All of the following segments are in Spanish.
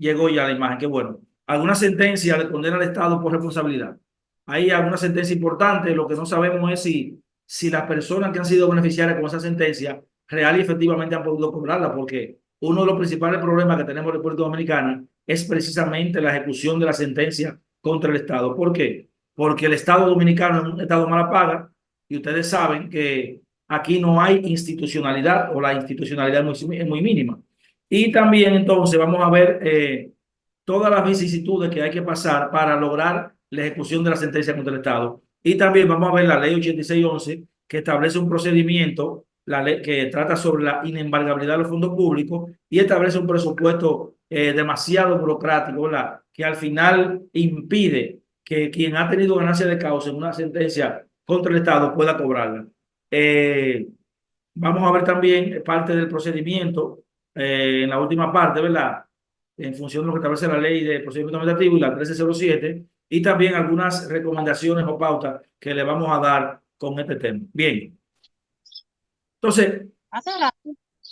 llegó ya la imagen, qué bueno. Alguna sentencia le condena al Estado por responsabilidad. Hay alguna sentencia importante, lo que no sabemos es si las personas que han sido beneficiarias con esa sentencia real y efectivamente han podido cobrarla, porque uno de los principales problemas que tenemos en República Dominicana es precisamente la ejecución de la sentencia contra el Estado. ¿Por qué? Porque el Estado dominicano es un Estado mala paga y ustedes saben que aquí no hay institucionalidad o la institucionalidad es muy mínima. Y también entonces vamos a ver todas las vicisitudes que hay que pasar para lograr la ejecución de la sentencia contra el Estado. Y también vamos a ver la ley 8611 que establece un procedimiento, la ley que trata sobre la inembargabilidad de los fondos públicos y establece un presupuesto demasiado burocrático, ¿verdad? Que al final impide que quien ha tenido ganancia de causa en una sentencia contra el Estado pueda cobrarla. Eh, Vamos a ver también parte del procedimiento en la última parte, ¿verdad? En función de lo que establece la ley de procedimiento administrativo y la 1307, y también algunas recomendaciones o pautas que le vamos a dar con este tema. Bien, entonces, Hace rato.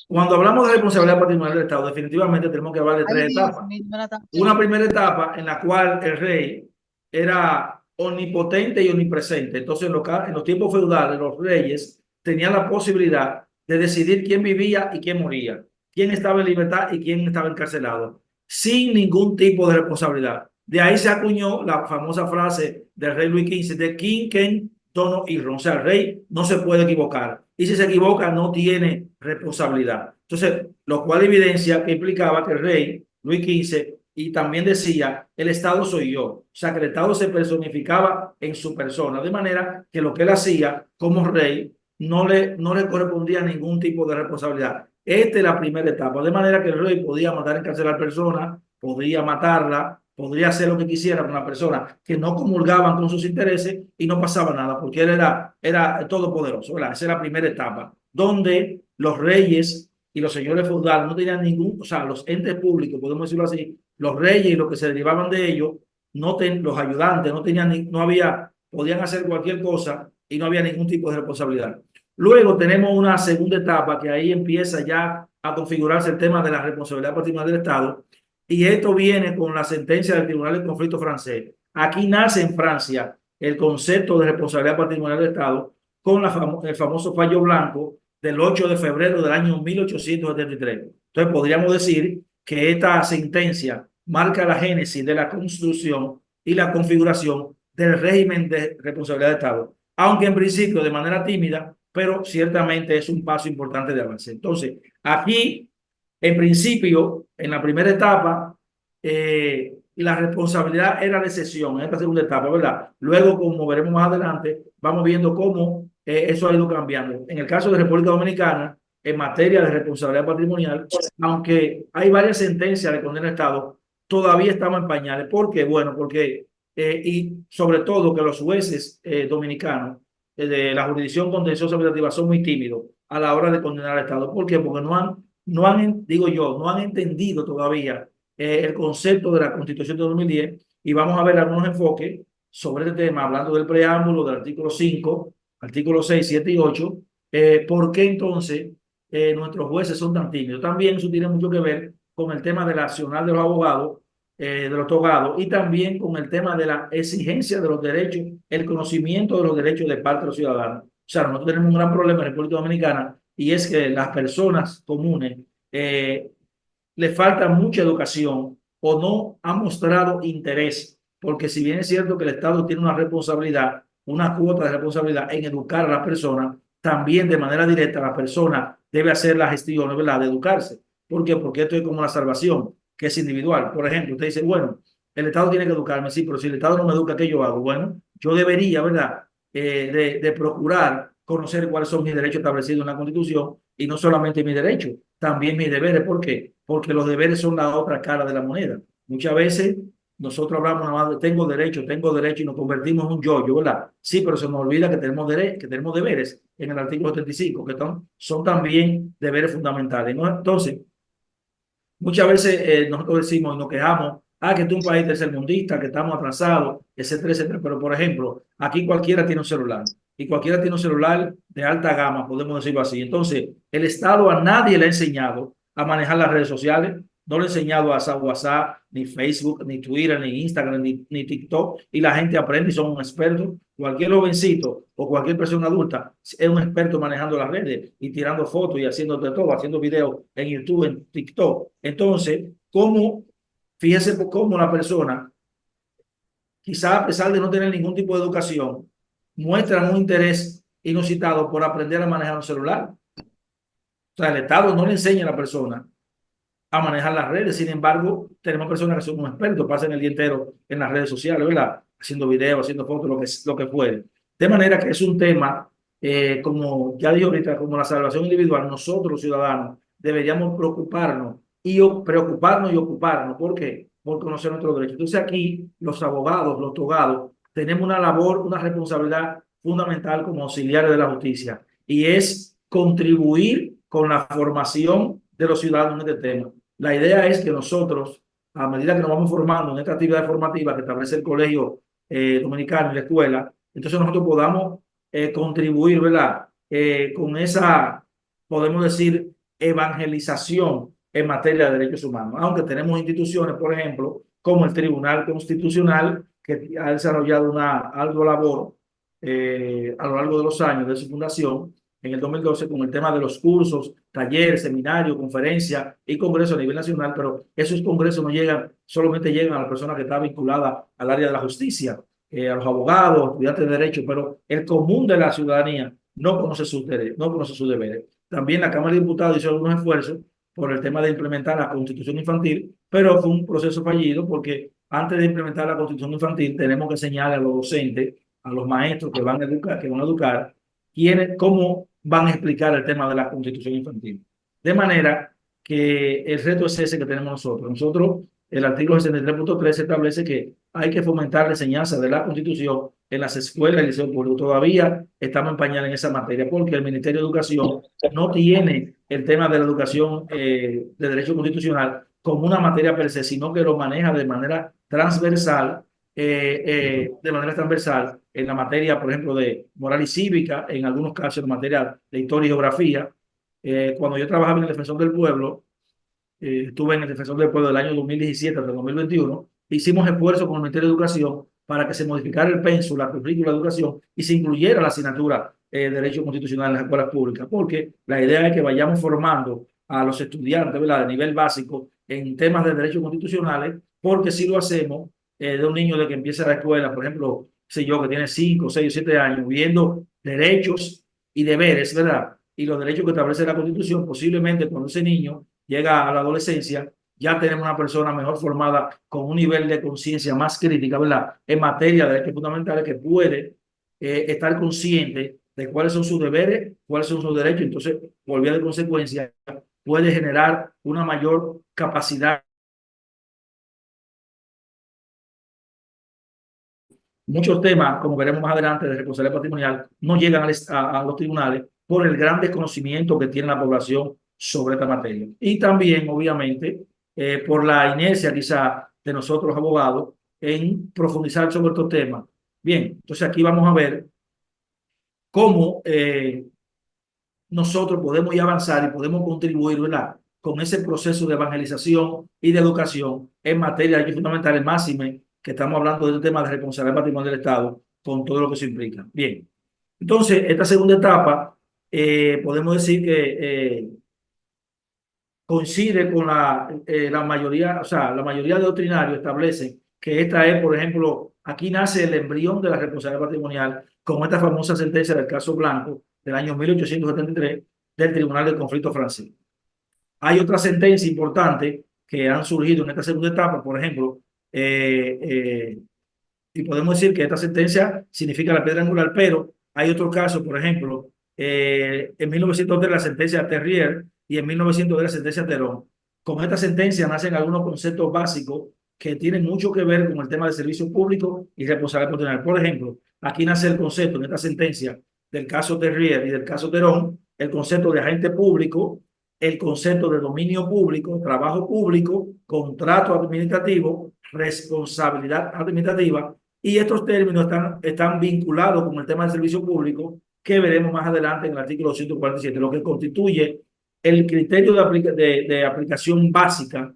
cuando hablamos de responsabilidad patrimonial del Estado, definitivamente tenemos que hablar de Ay, tres Dios etapas. mío, no era tan Una chévere. primera etapa en la cual el rey era omnipotente y omnipresente. Entonces, en los tiempos feudales, los reyes tenían la posibilidad de decidir quién vivía y quién moría, quién estaba en libertad y quién estaba encarcelado, sin ningún tipo de responsabilidad. De ahí se acuñó la famosa frase del rey Luis XV, de King, Ken, Tono y Ron. O sea, el rey no se puede equivocar. Y si se equivoca, no tiene responsabilidad. Entonces, lo cual evidencia que implicaba que el rey Luis XV y también decía, el Estado soy yo. O sea, que el Estado se personificaba en su persona, de manera que lo que él hacía como rey no le correspondía ningún tipo de responsabilidad. Esta es la primera etapa, de manera que el rey podía matar, encarcelar personas, podría matarla, podría hacer lo que quisiera con una persona que no comulgaban con sus intereses y no pasaba nada, porque él era todopoderoso, ¿verdad? Esa es la primera etapa, donde los reyes y los señores feudales no tenían ningún, o sea, los entes públicos, podemos decirlo así, los reyes y los que se derivaban de ellos, los ayudantes, no tenían, no había, podían hacer cualquier cosa y no había ningún tipo de responsabilidad. Luego tenemos una segunda etapa que ahí empieza ya a configurarse el tema de la responsabilidad patrimonial del Estado, y esto viene con la sentencia del Tribunal del Conflicto francés. Aquí nace en Francia el concepto de responsabilidad patrimonial del Estado con el famoso fallo blanco del 8 de febrero del año 1873. Entonces podríamos decir que esta sentencia marca la génesis de la construcción y la configuración del régimen de responsabilidad de Estado, aunque en principio de manera tímida, pero ciertamente es un paso importante de avance. Entonces, aquí, en principio, en la primera etapa, la responsabilidad era de cesión, en esta segunda etapa, ¿verdad? Luego, como veremos más adelante, vamos viendo cómo eso ha ido cambiando. En el caso de República Dominicana, en materia de responsabilidad patrimonial, aunque hay varias sentencias de condena de Estado, todavía estamos en pañales. ¿Por qué? Bueno, porque, y sobre todo que los jueces dominicanos de la jurisdicción contenciosa administrativa son muy tímidos a la hora de condenar al Estado. ¿Por qué? Porque no han, digo yo, no han entendido todavía el concepto de la Constitución de 2010 y vamos a ver algunos enfoques sobre este tema, hablando del preámbulo, del artículo 5, artículo 6, 7 y 8. ¿Por qué entonces nuestros jueces son tan tímidos? También eso tiene mucho que ver con el tema del accionar de los abogados, de los togados, y también con el tema de la exigencia de los derechos, el conocimiento de los derechos de parte de los ciudadanos. O sea, nosotros tenemos un gran problema en República Dominicana y es que las personas comunes eh, le falta mucha educación o no han mostrado interés, porque si bien es cierto que el Estado tiene una responsabilidad, una cuota de responsabilidad en educar a las personas, también de manera directa la persona debe hacer la gestión, ¿verdad?, de educarse. ¿Por qué? Porque esto es como la salvación, que es individual. Por ejemplo, usted dice, bueno, el Estado tiene que educarme, sí, pero si el Estado no me educa, ¿qué yo hago? Bueno, yo debería, ¿verdad?, de procurar conocer cuáles son mis derechos establecidos en la Constitución y no solamente mis derechos, también mis deberes. ¿Por qué? Porque los deberes son la otra cara de la moneda. Muchas veces nosotros hablamos nada más de tengo derecho y nos convertimos en un yo-yo, ¿verdad? Sí, pero se nos olvida que tenemos deberes en el artículo 75, que son también deberes fundamentales, ¿no? Entonces, muchas veces nosotros decimos y nos quejamos, que este es un país tercermundista, que estamos atrasados, etcétera, etcétera. Pero, por ejemplo, aquí cualquiera tiene un celular y cualquiera tiene un celular de alta gama, podemos decirlo así. Entonces, el Estado a nadie le ha enseñado a manejar las redes sociales. no le he enseñado a usar WhatsApp, ni Facebook, ni Twitter, ni Instagram, ni TikTok, y la gente aprende y son un experto. Cualquier jovencito o cualquier persona adulta es un experto manejando las redes y tirando fotos y haciendo de todo, haciendo videos en YouTube, en TikTok. Entonces, fíjese cómo la persona, quizá a pesar de no tener ningún tipo de educación, muestran un interés inusitado por aprender a manejar un celular. O sea, el Estado no le enseña a la persona a manejar las redes. Sin embargo, tenemos personas que son expertos, pasan el día entero en las redes sociales, ¿verdad? Haciendo videos, haciendo fotos, lo que puede. De manera que es un tema, como ya dije ahorita, como la salvación individual, nosotros los ciudadanos deberíamos preocuparnos y ocuparnos. ¿Por qué? Por conocer nuestros derechos. Entonces aquí los abogados, los togados, tenemos una labor, una responsabilidad fundamental como auxiliares de la justicia y es contribuir con la formación de los ciudadanos en este tema. La idea es que nosotros, a medida que nos vamos formando en esta actividad formativa que establece el Colegio Dominicano y la escuela, entonces nosotros podamos contribuir, ¿verdad? Con esa, podemos decir, evangelización en materia de derechos humanos. Aunque tenemos instituciones, por ejemplo, como el Tribunal Constitucional, que ha desarrollado una ardua labor a lo largo de los años de su fundación, en el 2012 con el tema de los cursos, talleres, seminarios, conferencias y congresos a nivel nacional, pero esos congresos no llegan, solamente llegan a la persona que está vinculada al área de la justicia, a los abogados, estudiantes de derecho, pero el común de la ciudadanía no conoce sus derechos, no conoce sus deberes. También la Cámara de Diputados hizo algunos esfuerzos por el tema de implementar la Constitución infantil, pero fue un proceso fallido porque antes de implementar la Constitución infantil tenemos que enseñarle a los docentes, a los maestros que van a educar cómo van a explicar el tema de la Constitución infantil. De manera que el reto es ese que tenemos nosotros. Nosotros, el artículo 63.3 establece que hay que fomentar la enseñanza de la Constitución en las escuelas y liceos públicos. Todavía estamos en pañal en esa materia porque el Ministerio de Educación no tiene el tema de la educación de derecho constitucional como una materia per se, sino que lo maneja de manera transversal en la materia, por ejemplo, de moral y cívica, en algunos casos en materia de historia y geografía. Cuando yo trabajaba en el Defensor del Pueblo, estuve en el Defensor del Pueblo del año 2017 hasta el 2021, hicimos esfuerzos con el Ministerio de Educación para que se modificara el pensum, la currícula de educación y se incluyera la asignatura de Derecho Constitucional en las escuelas públicas, porque la idea es que vayamos formando a los estudiantes, ¿verdad?, de nivel básico en temas de derechos constitucionales, porque si lo hacemos de un niño de que empieza la escuela, por ejemplo, sé yo, que tiene 5, 6 o 7 años, viendo derechos y deberes, ¿verdad? Y los derechos que establece la Constitución, posiblemente cuando ese niño llega a la adolescencia, ya tenemos una persona mejor formada con un nivel de conciencia más crítica, ¿verdad? En materia de derechos fundamentales que puede estar consciente de cuáles son sus deberes, cuáles son sus derechos. Entonces, por vía de consecuencia, puede generar una mayor capacidad. Muchos temas, como veremos más adelante, de responsabilidad patrimonial, no llegan a los tribunales por el gran desconocimiento que tiene la población sobre esta materia. Y también, obviamente, por la inercia quizá de nosotros abogados en profundizar sobre estos temas. Bien, entonces aquí vamos a ver cómo nosotros podemos ir avanzar y podemos contribuir, ¿verdad?, con ese proceso de evangelización y de educación en materia de derechos fundamentales máxime, que estamos hablando de este tema de responsabilidad patrimonial del Estado, con todo lo que se implica. Bien, entonces, esta segunda etapa, podemos decir que coincide con la mayoría, o sea, la mayoría de doctrinarios establecen que esta es, por ejemplo, aquí nace el embrión de la responsabilidad patrimonial con esta famosa sentencia del caso Blanco del año 1873 del Tribunal del Conflicto francés. Hay otra sentencia importante que han surgido en esta segunda etapa, por ejemplo, y podemos decir que esta sentencia significa la piedra angular, pero hay otro caso, por ejemplo, en 1903 la sentencia Terrier y en 1902 la sentencia Terón. Con esta sentencia nacen algunos conceptos básicos que tienen mucho que ver con el tema de servicio público y responsabilidad patrimonial. Por ejemplo, aquí nace el concepto en esta sentencia del caso Terrier y del caso Terón, el concepto de agente público, el concepto de dominio público, trabajo público, contrato administrativo, responsabilidad administrativa, y estos términos están vinculados con el tema del servicio público que veremos más adelante en el artículo 247, lo que constituye el criterio de aplicación básica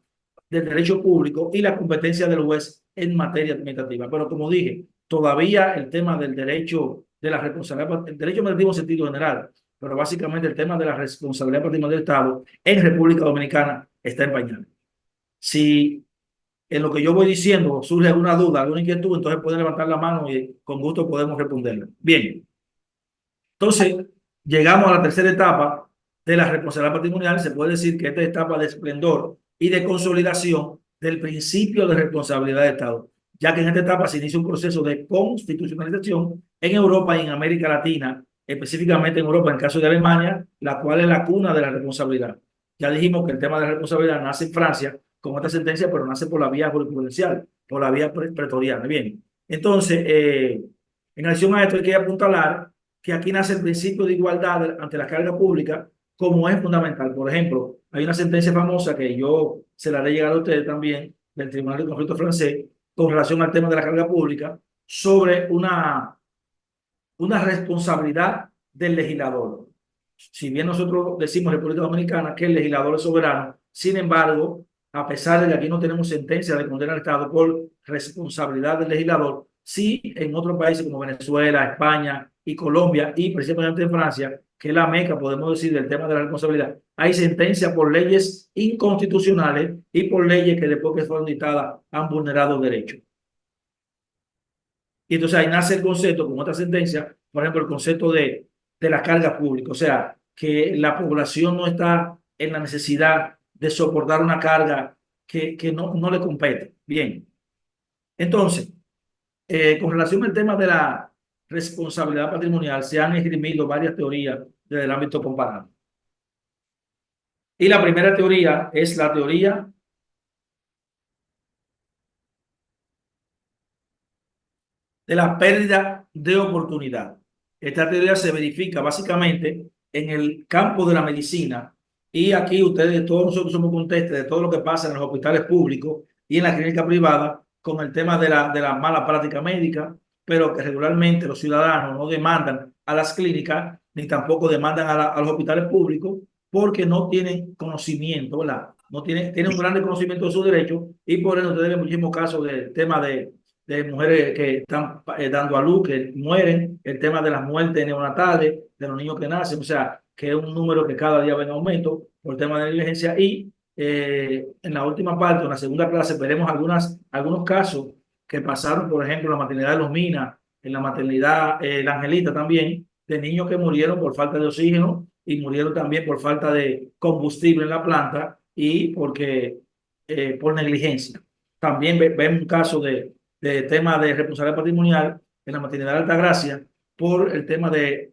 del derecho público y la competencia del juez en materia administrativa. Pero como dije, todavía el tema del derecho de la responsabilidad, el derecho administrativo en sentido general, pero básicamente el tema de la responsabilidad patrimonial del Estado en República Dominicana está en pañales. Si en lo que yo voy diciendo surge alguna duda, alguna inquietud, entonces pueden levantar la mano y con gusto podemos responderle. Bien, entonces llegamos a la tercera etapa de la responsabilidad patrimonial. Se puede decir que esta etapa de esplendor y de consolidación del principio de responsabilidad de Estado, ya que en esta etapa se inicia un proceso de constitucionalización en Europa y en América Latina, específicamente en Europa, en el caso de Alemania, la cual es la cuna de la responsabilidad. Ya dijimos que el tema de la responsabilidad nace en Francia con esta sentencia, pero nace por la vía jurisprudencial, por la vía pretoriana. Bien, entonces, en adición a esto hay que apuntalar que aquí nace el principio de igualdad ante la carga pública como es fundamental. Por ejemplo, hay una sentencia famosa que yo se la haré llegar a ustedes también del Tribunal de Conflicto francés con relación al tema de la carga pública sobre una responsabilidad del legislador. Si bien nosotros decimos en República Dominicana que el legislador es soberano, sin embargo, a pesar de que aquí no tenemos sentencia de condena al Estado por responsabilidad del legislador, sí en otros países como Venezuela, España y Colombia, y principalmente en Francia, que es la meca, podemos decir, del tema de la responsabilidad, hay sentencias por leyes inconstitucionales y por leyes que después que fueron dictadas han vulnerado derechos. Y entonces ahí nace el concepto, con otra sentencia, por ejemplo, el concepto de la carga pública, o sea, que la población no está en la necesidad de soportar una carga que no le compete. Bien, entonces, con relación al tema de la responsabilidad patrimonial, se han esgrimido varias teorías desde el ámbito comparado. Y la primera teoría es la teoría de la pérdida de oportunidad. Esta teoría se verifica básicamente en el campo de la medicina y aquí ustedes, todos nosotros somos contestes de todo lo que pasa en los hospitales públicos y en la clínica privada con el tema de la mala práctica médica, pero que regularmente los ciudadanos no demandan a las clínicas ni tampoco demandan a los hospitales públicos porque no tienen conocimiento, ¿verdad? No tienen un gran desconocimiento de sus derechos y por eso ustedes ven muchísimos casos del tema de mujeres que están dando a luz, que mueren, el tema de las muertes neonatales, de los niños que nacen, o sea, que es un número que cada día va en aumento por el tema de la negligencia. Y en la última parte, en la segunda clase, veremos algunos casos que pasaron, por ejemplo, en la maternidad de Los Minas, en la maternidad La Angelita también, de niños que murieron por falta de oxígeno y murieron también por falta de combustible en la planta y por negligencia. También vemos un caso de tema de responsabilidad patrimonial en la maternidad de Altagracia por el tema de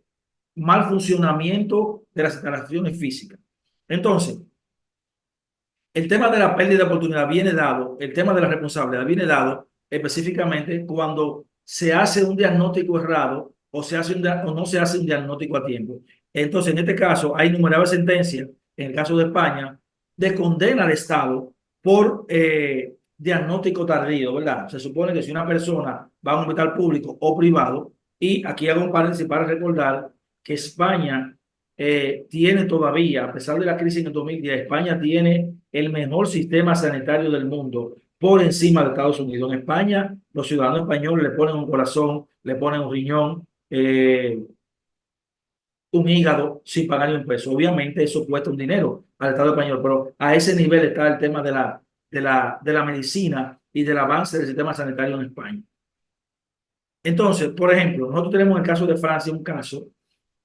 mal funcionamiento de las instalaciones físicas. Entonces, el tema de la pérdida de oportunidad viene dado, el tema de la responsabilidad viene dado específicamente cuando se hace un diagnóstico errado o, o no se hace un diagnóstico a tiempo. Entonces, en este caso, hay innumerables sentencias, en el caso de España, de condena al Estado por diagnóstico tardío, ¿verdad? Se supone que si una persona va a un hospital público o privado, y aquí hago un paréntesis para recordar que España tiene todavía, a pesar de la crisis en el 2010, España tiene el mejor sistema sanitario del mundo por encima de Estados Unidos. En España, los ciudadanos españoles le ponen un corazón, le ponen un riñón, un hígado sin pagar ni un peso. Obviamente eso cuesta un dinero al Estado español, pero a ese nivel está el tema de la medicina y del avance del sistema sanitario en España. Entonces, por ejemplo, nosotros tenemos en el caso de Francia un caso,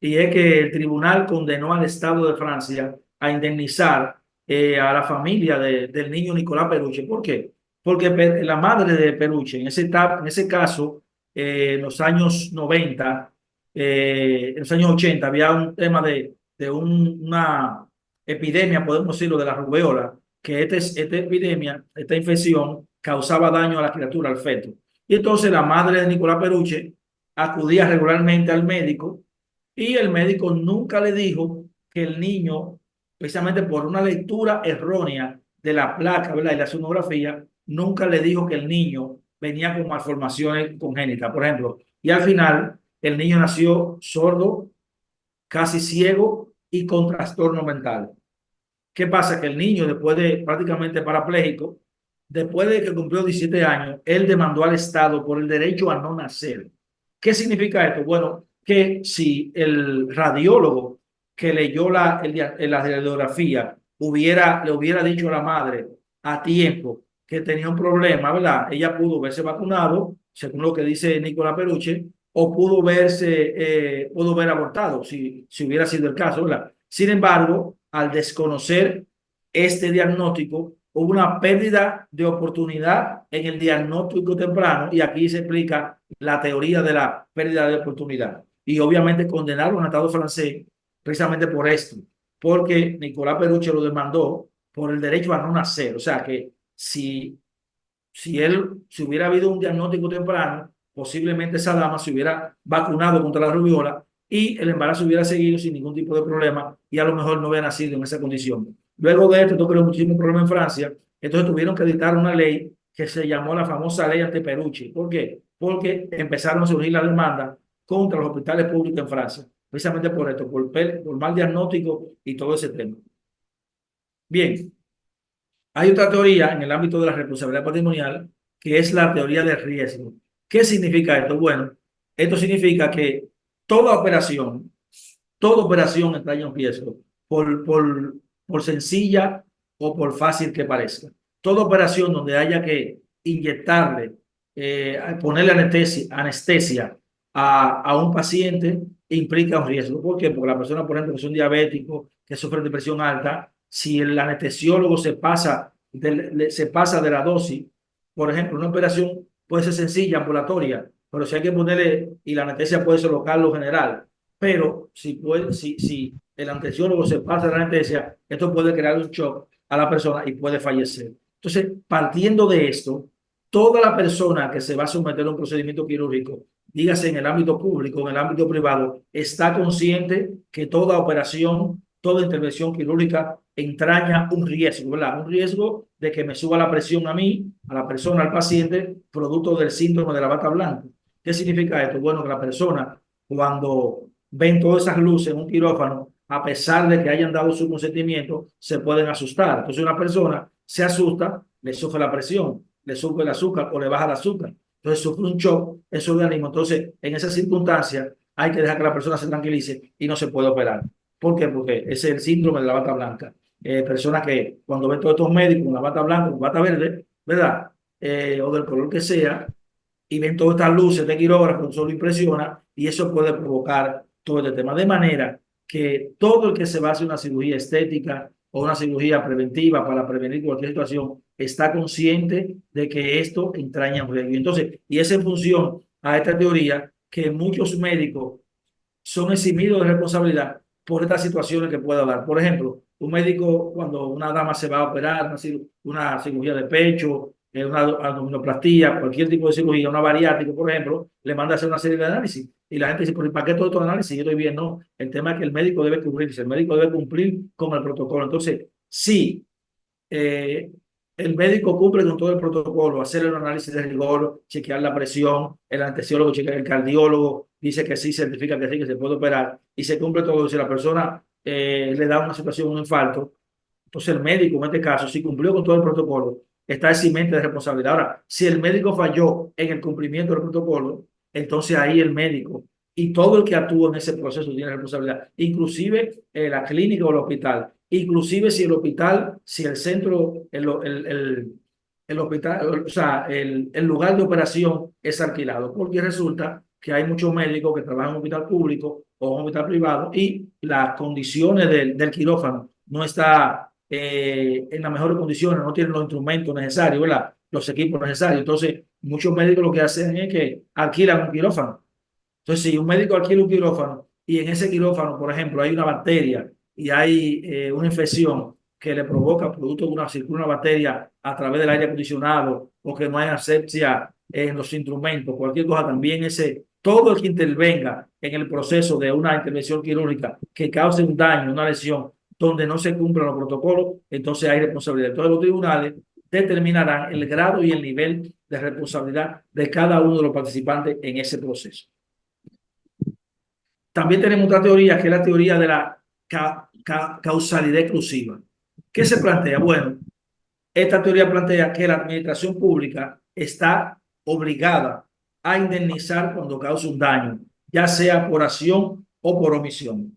y es que el tribunal condenó al Estado de Francia a indemnizar a la familia del niño Nicolás Peruche. ¿Por qué? Porque la madre de Peruche, en ese caso, en los años 90, en los años 80, había un tema de una epidemia, podemos decirlo, de la rubeola, que esta epidemia, esta infección, causaba daño a la criatura, al feto. Y entonces la madre de Nicolás Peruche acudía regularmente al médico y el médico nunca le dijo que el niño, precisamente por una lectura errónea de la placa, ¿verdad? Y la sonografía, nunca le dijo que el niño venía con malformaciones congénitas, por ejemplo. Y al final, el niño nació sordo, casi ciego y con trastorno mental. ¿Qué pasa? Que el niño, después de prácticamente parapléjico, después de que cumplió 17 años, él demandó al Estado por el derecho a no nacer. ¿Qué significa esto? Bueno, que si el radiólogo que leyó la radiografía le hubiera dicho a la madre a tiempo que tenía un problema, ¿verdad? Ella pudo verse vacunado, según lo que dice Nicolás Peruche, o pudo ver abortado, si hubiera sido el caso, ¿verdad? Sin embargo, al desconocer este diagnóstico, hubo una pérdida de oportunidad en el diagnóstico temprano y aquí se explica la teoría de la pérdida de oportunidad. Y obviamente condenaron al Estado francés precisamente por esto, porque Nicolás Peruche lo demandó por el derecho a no nacer. O sea que si hubiera habido un diagnóstico temprano, posiblemente esa dama se hubiera vacunado contra la rubiola y el embarazo hubiera seguido sin ningún tipo de problema y a lo mejor no hubiera nacido en esa condición. Luego de esto creó muchísimos problemas en Francia, entonces tuvieron que dictar una ley que se llamó la famosa ley Anteperucci. ¿Por qué? Porque empezaron a surgir las demandas contra los hospitales públicos en Francia, precisamente por esto, por mal diagnóstico y todo ese tema. Bien, hay otra teoría en el ámbito de la responsabilidad patrimonial que es la teoría del riesgo. ¿Qué significa esto? Bueno, esto significa que toda operación, toda operación entraña un riesgo, por sencilla o por fácil que parezca. Toda operación donde haya que inyectarle, ponerle anestesia a un paciente implica un riesgo. ¿Por qué? Porque la persona, por ejemplo, que es un diabético, que sufre de presión alta, si el anestesiólogo se pasa de la dosis, por ejemplo, una operación puede ser sencilla, ambulatoria, pero si hay que ponerle, y la anestesia puede ser local o general, pero si el anestesiólogo se pasa de la anestesia, esto puede crear un shock a la persona y puede fallecer. Entonces, partiendo de esto, toda la persona que se va a someter a un procedimiento quirúrgico, dígase en el ámbito público, en el ámbito privado, está consciente que toda operación, toda intervención quirúrgica entraña un riesgo, ¿verdad? Un riesgo de que me suba la presión a mí, a la persona, al paciente, producto del síndrome de la bata blanca. ¿Qué significa esto? Bueno, que la persona, cuando ven todas esas luces en un quirófano, a pesar de que hayan dado su consentimiento, se pueden asustar. Entonces una persona se asusta, le sufre la presión, le sube el azúcar o le baja el azúcar. Entonces sufre un shock en su organismo. Entonces, en esas circunstancias, hay que dejar que la persona se tranquilice y no se puede operar. ¿Por qué? Porque ese es el síndrome de la bata blanca. Personas que cuando ven todos estos médicos con la bata blanca, con bata verde, ¿verdad? O del color que sea, y ven todas estas luces de quirógrafo, solo impresiona y eso puede provocar todo este tema. De manera que todo el que se va a hacer una cirugía estética o una cirugía preventiva para prevenir cualquier situación está consciente de que esto entraña un riesgo. Entonces, y es en función a esta teoría que muchos médicos son eximidos de responsabilidad por estas situaciones que pueda dar. Por ejemplo, un médico, cuando una dama se va a operar, una cirugía de pecho, una abdominoplastía, cualquier tipo de cirugía, una bariátrica, por ejemplo, le manda a hacer una serie de análisis. Y la gente dice, ¿pero para qué todo estos análisis? Y yo estoy bien, no. El tema es que el médico debe cubrirse, el médico debe cumplir con el protocolo. Entonces, sí, eh, el médico cumple con todo el protocolo, hacer el análisis de rigor, chequear la presión, el anestesiólogo chequear, el cardiólogo dice que sí, certifica que sí, que se puede operar y se cumple todo. Si la persona le da una situación, un infarto, entonces el médico en este caso, si cumplió con todo el protocolo, está eximente de responsabilidad. Ahora, si el médico falló en el cumplimiento del protocolo, entonces ahí el médico y todo el que actúa en ese proceso tiene responsabilidad, inclusive la clínica o el hospital, inclusive si el hospital, si el centro, el hospital, o sea, el lugar de operación es alquilado, porque resulta que hay muchos médicos que trabajan en un hospital público o en un hospital privado y las condiciones del quirófano no está en las mejores condiciones, no tienen los instrumentos necesarios, ¿verdad? Los equipos necesarios. Entonces, muchos médicos lo que hacen es que alquilan un quirófano. Entonces, si un médico alquila un quirófano y en ese quirófano, por ejemplo, hay una bacteria y hay una infección que le provoca producto de una bacteria a través del aire acondicionado o que no hay asepsia en los instrumentos, cualquier cosa, también todo el que intervenga en el proceso de una intervención quirúrgica que cause un daño, una lesión, donde no se cumplan los protocolos, entonces hay responsabilidad. Entonces los tribunales determinarán el grado y el nivel de responsabilidad de cada uno de los participantes en ese proceso. También tenemos otra teoría que es la teoría de la causalidad exclusiva. ¿Qué se plantea? Bueno, Esta teoría plantea que la administración pública está obligada a indemnizar cuando causa un daño, ya sea por acción o por omisión.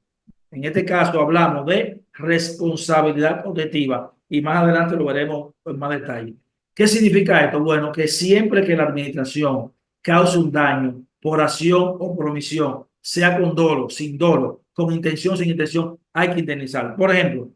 En este caso hablamos de responsabilidad objetiva y más adelante lo veremos en más detalle. ¿Qué significa esto? Bueno, que siempre que la administración cause un daño por acción o por omisión, sea con dolo, sin dolo, con intención, sin intención, hay que indemnizar. Por ejemplo,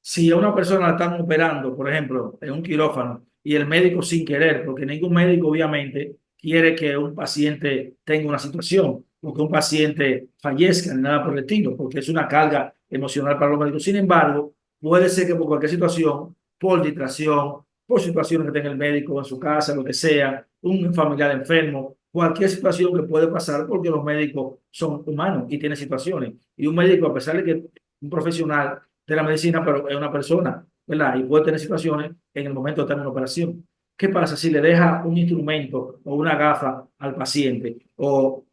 si a una persona la están operando, por ejemplo, en un quirófano, y el médico sin querer, porque ningún médico obviamente quiere que un paciente tenga una situación o que un paciente fallezca, ni nada por el estilo, porque es una carga emocional para los médicos. Sin embargo, puede ser que por cualquier situación, por distracción, por situaciones que tenga el médico en su casa, lo que sea, un familiar enfermo, cualquier situación que puede pasar, porque los médicos son humanos y tienen situaciones. Y un médico, a pesar de que un profesional de la medicina, pero es una persona, ¿verdad? Y puede tener situaciones en el momento de estar en una operación. ¿Qué pasa si le deja un instrumento o una gafa al paciente o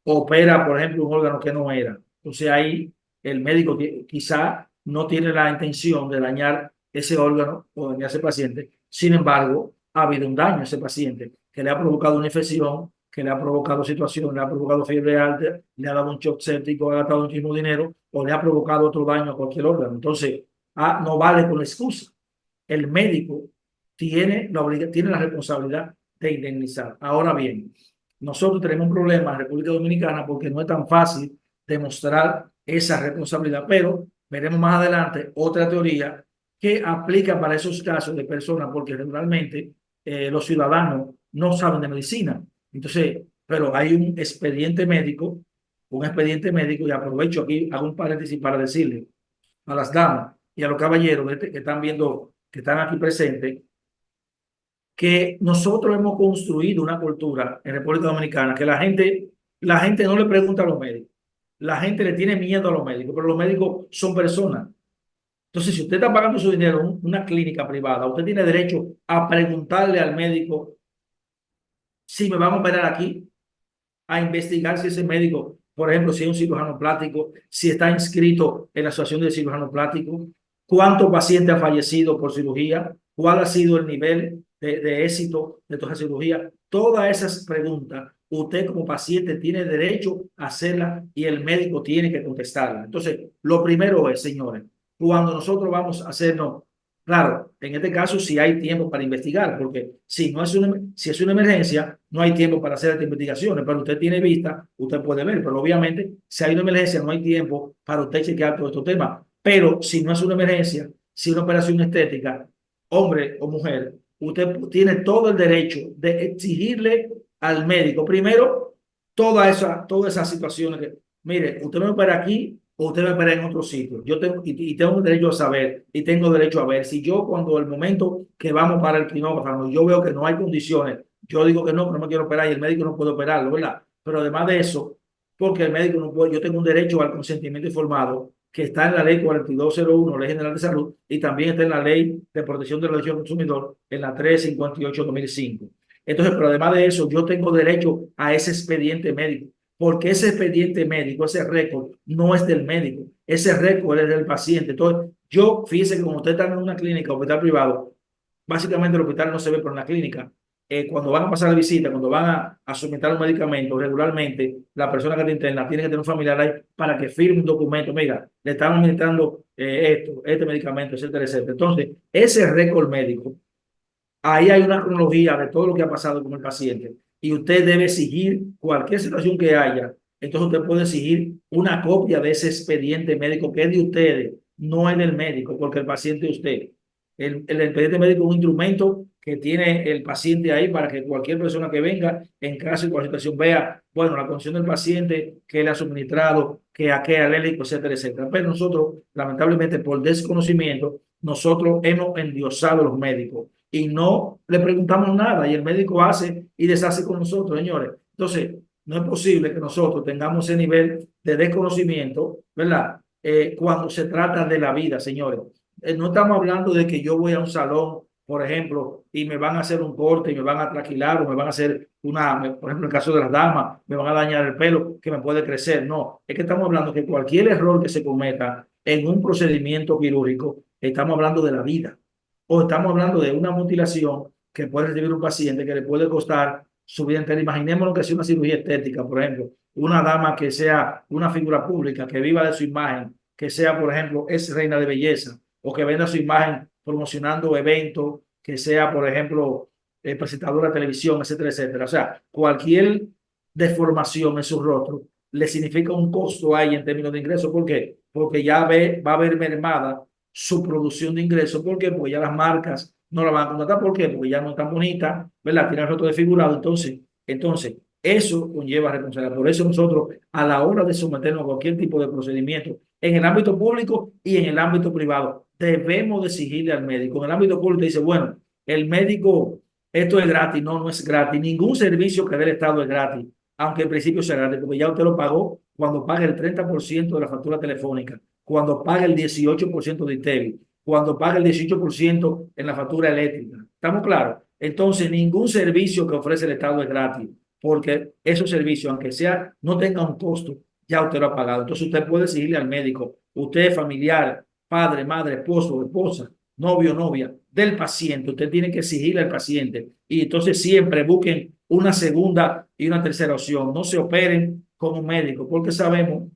opera, por ejemplo, un órgano que no era? Entonces ahí el médico quizá no tiene la intención de dañar ese órgano o dañar a ese paciente. Sin embargo, ha habido un daño a ese paciente que le ha provocado una infección, que le ha provocado situaciones, le ha provocado fiebre alta, le ha dado un shock séptico, ha gastado muchísimo dinero o le ha provocado otro daño a cualquier órgano. Entonces, no vale con la excusa. El médico tiene la responsabilidad de indemnizar. Ahora bien, nosotros tenemos un problema en República Dominicana porque no es tan fácil demostrar esa responsabilidad, pero veremos más adelante otra teoría que aplica para esos casos de personas, porque regularmente los ciudadanos no saben de medicina. Entonces, pero hay un expediente médico, y aprovecho aquí, hago un paréntesis para decirle a las damas y a los caballeros que están viendo, que están aquí presentes, que nosotros hemos construido una cultura en República Dominicana que la gente no le pregunta a los médicos, la gente le tiene miedo a los médicos, pero los médicos son personas. Entonces, si usted está pagando su dinero en una clínica privada, usted tiene derecho a preguntarle al médico si me van a operar aquí, a investigar si ese médico, por ejemplo, si es un cirujano plástico, si está inscrito en la Asociación de Cirujanos Plásticos, cuántos pacientes han fallecido por cirugía, cuál ha sido el nivel de éxito de toda esa cirugía. Todas esas preguntas, usted como paciente tiene derecho a hacerlas y el médico tiene que contestarlas. Entonces, lo primero es, señores, cuando nosotros vamos a hacernos, claro, en este caso si hay tiempo para investigar, porque si es una emergencia, no hay tiempo para hacer estas investigaciones, pero usted tiene vista, usted puede ver, pero obviamente si hay una emergencia no hay tiempo para usted chequear todos estos temas. Pero si no es una emergencia, si es una operación estética, hombre o mujer, usted tiene todo el derecho de exigirle al médico, primero, todas esas situaciones que, mire, usted me opera aquí o usted me opera en otro sitio. Yo tengo, y tengo derecho a saber y tengo derecho a ver. Si yo cuando el momento que vamos para el quirófano, yo veo que no hay condiciones, yo digo que no me quiero operar y el médico no puede operarlo, ¿verdad? Pero además de eso, porque el médico no puede, yo tengo un derecho al consentimiento informado que está en la ley 4201, Ley General de Salud, y también está en la Ley de Protección de los Derechos del Consumidor, en la 358/2005. Entonces, pero además de eso, yo tengo derecho a ese expediente médico, porque ese expediente médico, ese récord, no es del médico, ese récord es del paciente. Entonces, fíjese que cuando usted está en una clínica o hospital privado, básicamente el hospital no se ve, pero en la clínica, cuando van a pasar la visita, cuando van a someter un medicamento, regularmente la persona que te interna tiene que tener un familiar ahí para que firme un documento. Mira, le están administrando este medicamento, etcétera, etcétera. Entonces, ese récord médico, ahí hay una cronología de todo lo que ha pasado con el paciente y usted debe exigir cualquier situación que haya. Entonces, usted puede exigir una copia de ese expediente médico que es de ustedes, no es del médico, porque el paciente es usted. El expediente médico es un instrumento que tiene el paciente ahí para que cualquier persona que venga, en caso de cualquier situación, vea, bueno, la condición del paciente, que le ha suministrado, que a qué alérgico, etcétera, etcétera. Pero nosotros, lamentablemente, por desconocimiento, nosotros hemos endiosado a los médicos y no le preguntamos nada y el médico hace y deshace con nosotros, señores. Entonces, no es posible que nosotros tengamos ese nivel de desconocimiento, ¿verdad? Cuando se trata de la vida, señores. No estamos hablando de que yo voy a un salón, por ejemplo, y me van a hacer un corte y me van a traquilar o me van a hacer por ejemplo, en el caso de las damas, me van a dañar el pelo que me puede crecer. No, es que estamos hablando que cualquier error que se cometa en un procedimiento quirúrgico, estamos hablando de la vida. o estamos hablando de una mutilación que puede recibir un paciente que le puede costar su vida entera. Imaginémonos que sea una cirugía estética, por ejemplo, una dama que sea una figura pública, que viva de su imagen, que sea, por ejemplo, es reina de belleza, o que venda su imagen promocionando eventos, que sea, por ejemplo, presentadora de televisión, etcétera, etcétera. O sea, cualquier deformación en su rostro le significa un costo ahí en términos de ingresos. ¿Por qué? Porque ya va a ver mermada su producción de ingresos. ¿Por qué? Porque ya las marcas no la van a contratar. ¿Por qué? Porque ya no es tan bonita, ¿verdad? Tiene el rostro desfigurado. Entonces, eso conlleva responsabilidad. Por eso nosotros, a la hora de someternos a cualquier tipo de procedimiento, en el ámbito público y en el ámbito privado, debemos de exigirle al médico. En el ámbito público dice, bueno, el médico, esto es gratis. No, no es gratis. Ningún servicio que dé el Estado es gratis, aunque en principio sea gratis, porque ya usted lo pagó cuando paga el 30% de la factura telefónica, cuando paga el 18% de ITEVI, cuando paga el 18% en la factura eléctrica. ¿Estamos claros? Entonces, ningún servicio que ofrece el Estado es gratis, porque esos servicios, aunque sea, no tengan un costo, ya usted lo ha pagado. Entonces, usted puede exigirle al médico, usted familiar, padre, madre, esposo, esposa, novio, novia, del paciente, usted tiene que exigirle al paciente. Y entonces siempre busquen una segunda y una tercera opción. No se operen como médico, porque sabemos,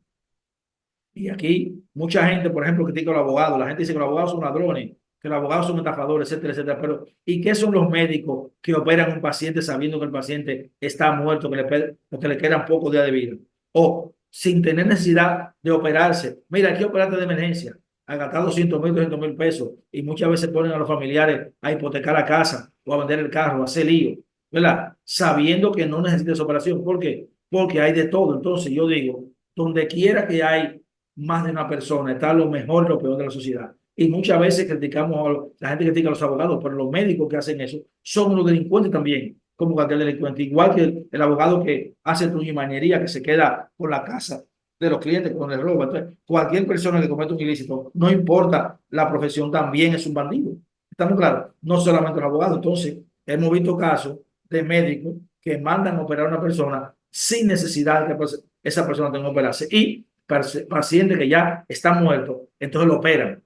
y aquí mucha gente, por ejemplo, critica a los abogados. La gente dice que los abogados son ladrones, que los abogados son estafadores, etcétera, etcétera. Pero, ¿y qué son los médicos que operan a un paciente sabiendo que el paciente está muerto, que le quedan pocos días de vida? O sin tener necesidad de operarse. Mira, aquí operarte de emergencia, a gastar 200,000, 200,000 pesos. Y muchas veces ponen a los familiares a hipotecar la casa o a vender el carro, a hacer lío, ¿verdad? Sabiendo que no necesita esa operación. ¿Por qué? Porque hay de todo. Entonces, yo digo, donde quiera que hay más de una persona, está lo mejor y lo peor de la sociedad. Y muchas veces criticamos, la gente critica a los abogados, pero los médicos que hacen eso son unos delincuentes también, como cualquier delincuente. Igual que el abogado que hace truñimanería, que se queda con la casa de los clientes, con el robo. Entonces, cualquier persona que cometa un ilícito, no importa la profesión, también es un bandido. ¿Estamos claros? No solamente los abogados. Entonces, hemos visto casos de médicos que mandan a operar a una persona sin necesidad de que esa persona tenga que operarse. Y paciente que ya está muerto, entonces lo operan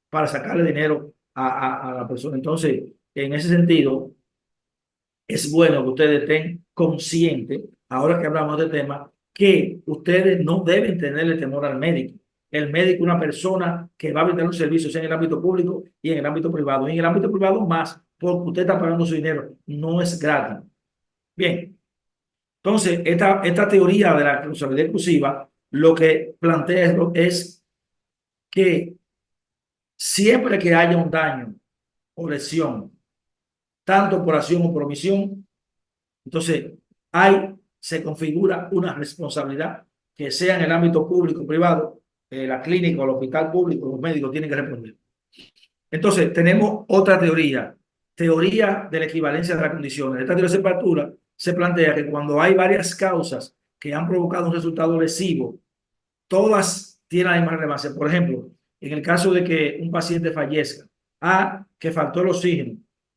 para sacarle dinero a la persona. Entonces, en ese sentido, es bueno que ustedes estén conscientes, ahora que hablamos de tema, que ustedes no deben tenerle temor al médico. El médico es una persona que va a brindar un servicio, sea en el ámbito público y en el ámbito privado. Y en el ámbito privado más, porque usted está pagando su dinero, no es gratis. Bien, entonces, esta teoría de la responsabilidad exclusiva lo que plantea es que siempre que haya un daño o lesión, tanto por acción o por omisión, entonces se configura una responsabilidad que sea en el ámbito público o privado, la clínica o el hospital público, los médicos tienen que responder. Entonces, tenemos otra teoría de la equivalencia de las condiciones. Esta teoría de separatura se plantea que cuando hay varias causas que han provocado un resultado lesivo, todas tienen la misma relevancia. Por ejemplo, en el caso de que un paciente fallezca, que faltó el oxígeno,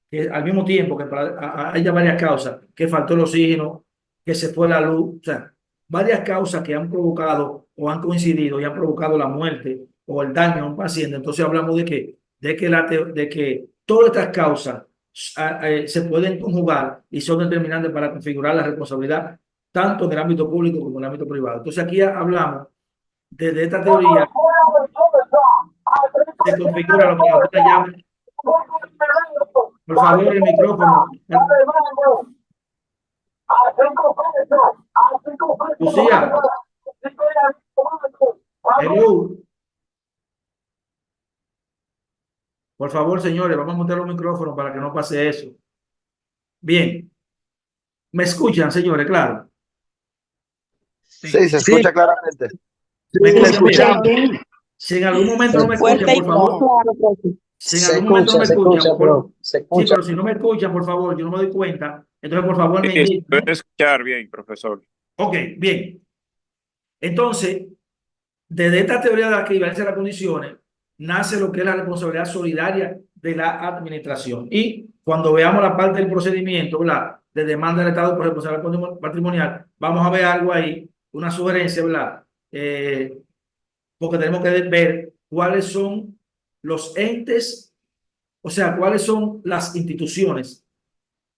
que al mismo tiempo que haya varias causas, que faltó el oxígeno, que se fue la luz, o sea, varias causas que han provocado o han coincidido y han provocado la muerte o el daño a un paciente. Entonces hablamos de que todas estas causas se pueden conjugar y son determinantes para configurar la responsabilidad tanto en el ámbito público como en el ámbito privado. Entonces aquí hablamos desde esta teoría se configura lo que usted llama, por favor, el micrófono. Lucía, hello. Por favor, señores, vamos a montar los micrófonos para que no pase eso. Bien, ¿me escuchan, señores? Claro. Sí, se Sí, escucha claramente. ¿Me se escuchan escucha bien? bien. Si en algún momento no me escuchan, Fuerte y por favor. claro, profe. Si en algún momento no me Se escuchan, escucha, bro. Se sí, escucha. pero si no me escuchan, por favor, yo no me doy cuenta. Entonces, por favor, me Sí, se indican, puede ¿no? escuchar bien, profesor. Ok, bien. Entonces, desde esta teoría de la equivalencia de las condiciones, nace lo que es la responsabilidad solidaria de la administración. Y cuando veamos la parte del procedimiento, ¿verdad?, de demanda del Estado por responsabilidad patrimonial, vamos a ver algo ahí, una sugerencia, ¿verdad? Porque tenemos que ver cuáles son los entes O sea, ¿cuáles son las instituciones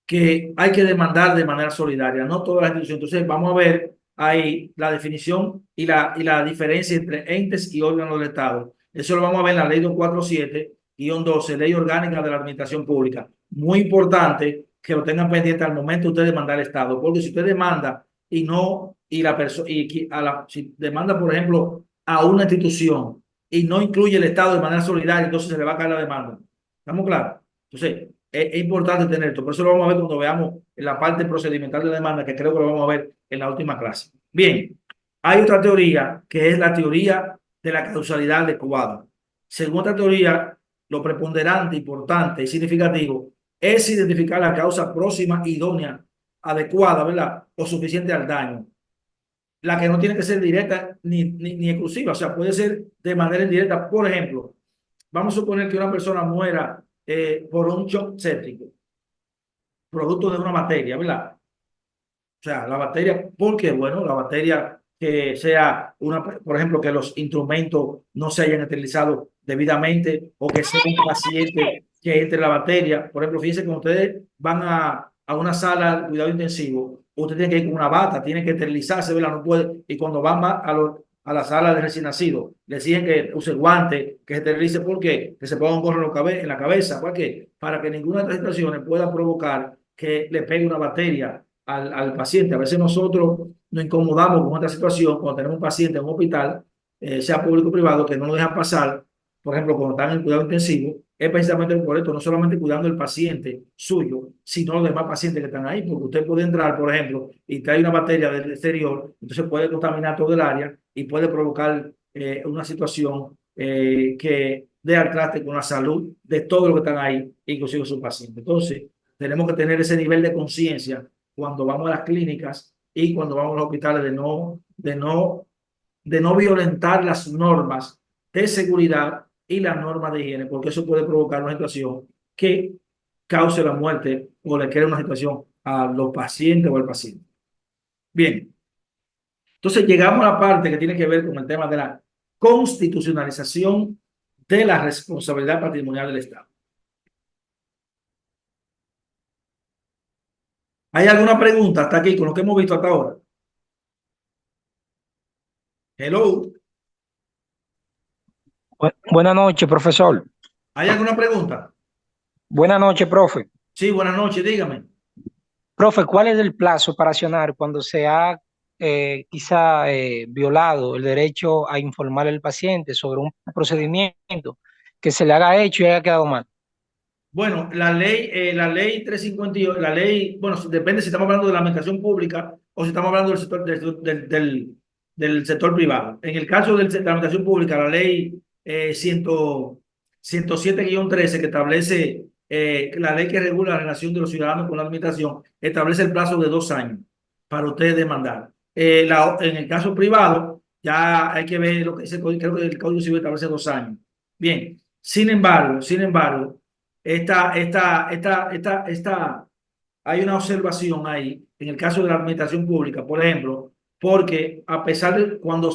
que hay que demandar de manera solidaria? No todas las instituciones. Entonces, vamos a ver ahí la definición y la diferencia entre entes y órganos del Estado. Eso lo vamos a ver en la ley 247-12, Ley Orgánica de la Administración Pública. Muy importante que lo tengan pendiente al momento de usted demandar al Estado, porque si usted demanda y no, y la persona, si demanda, por ejemplo, a una institución y no incluye el Estado de manera solidaria, entonces se le va a caer la demanda. ¿Estamos claros? Entonces, es importante tener esto. Por eso lo vamos a ver cuando veamos en la parte procedimental de demanda, que creo que lo vamos a ver en la última clase. Bien, hay otra teoría que es la teoría de la causalidad adecuada. Según esta teoría, lo preponderante, importante y significativo es identificar la causa próxima, idónea, adecuada, ¿verdad? O suficiente al daño. La que no tiene que ser directa ni exclusiva, o sea, puede ser de manera indirecta. Por ejemplo, vamos a suponer que una persona muera por un shock séptico, producto de una bacteria, ¿verdad? O sea, la bacteria, ¿por qué? Bueno, la bacteria que sea una, por ejemplo, que los instrumentos no se hayan esterilizado debidamente o que sea un paciente que entre la bacteria. Por ejemplo, fíjense que cuando ustedes van a una sala de cuidado intensivo, usted tiene que ir con una bata, tiene que esterilizarse, ¿verdad? No puede, y cuando van a la sala de recién nacido, le exigen que use guantes, que se esterilice, ¿por qué? Que se ponga un gorro en la cabeza, ¿para qué? Para que ninguna de estas situaciones pueda provocar que le pegue una bacteria al paciente. A veces nosotros nos incomodamos con esta situación cuando tenemos un paciente en un hospital, sea público o privado, que no nos dejan pasar, por ejemplo, cuando están en el cuidado intensivo, es precisamente por esto, no solamente cuidando el paciente suyo, sino los demás pacientes que están ahí, porque usted puede entrar, por ejemplo, y trae una bacteria del exterior, entonces puede contaminar todo el área y puede provocar una situación que dé al traste con la salud de todos los que están ahí, inclusive sus pacientes. Entonces, tenemos que tener ese nivel de conciencia cuando vamos a las clínicas y cuando vamos a los hospitales de no violentar las normas de seguridad y las normas de higiene, porque eso puede provocar una situación que cause la muerte o le quede una situación a los pacientes o al paciente. Bien, entonces llegamos a la parte que tiene que ver con el tema de la constitucionalización de la responsabilidad patrimonial del Estado. ¿Hay alguna pregunta hasta aquí con lo que hemos visto hasta ahora? Hello. Buenas noches, profesor. ¿Hay alguna pregunta? Buenas noches, profe. Sí, buenas noches, dígame. Profe, ¿cuál es el plazo para accionar cuando se ha quizá violado el derecho a informar al paciente sobre un procedimiento que se le haga hecho y haya quedado mal? Bueno, la ley 358, la ley, bueno, depende si estamos hablando de la administración pública o si estamos hablando del sector, del sector privado. En el caso de la administración pública, la ley 107-13, que establece la ley que regula la relación de los ciudadanos con la administración, establece el plazo de 2 años para ustedes demandar. En el caso privado, ya hay que ver lo que dice, creo que el Código Civil establece 2 años. Bien, sin embargo, hay una observación ahí, en el caso de la administración pública, por ejemplo, porque a pesar de cuando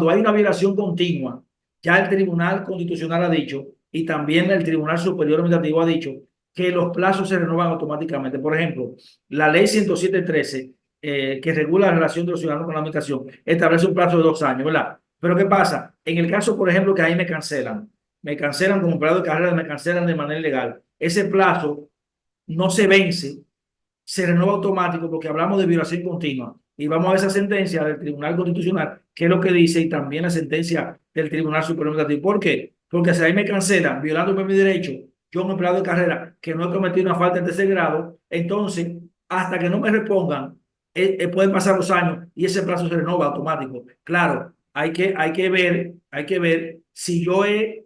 hay una violación continua, ya el Tribunal Constitucional ha dicho, y también el Tribunal Superior Administrativo ha dicho, que los plazos se renovan automáticamente. Por ejemplo, la ley 107-13, que regula la relación de los ciudadanos con la administración, establece un plazo de 2 años, ¿verdad? Pero ¿qué pasa? En el caso, por ejemplo, que ahí me cancelan como empleado de carrera, me cancelan de manera ilegal. Ese plazo no se vence, se renueva automático porque hablamos de violación continua. Y vamos a ver esa sentencia del Tribunal Constitucional, que es lo que dice, y también la sentencia del Tribunal Superior Administrativo. ¿Por qué? Porque si ahí me cancelan, violando mi derecho, yo, un empleado de carrera, que no he cometido una falta en tercer grado, entonces, hasta que no me respondan, pueden pasar los años y ese plazo se renova automático. Claro, hay que ver si yo he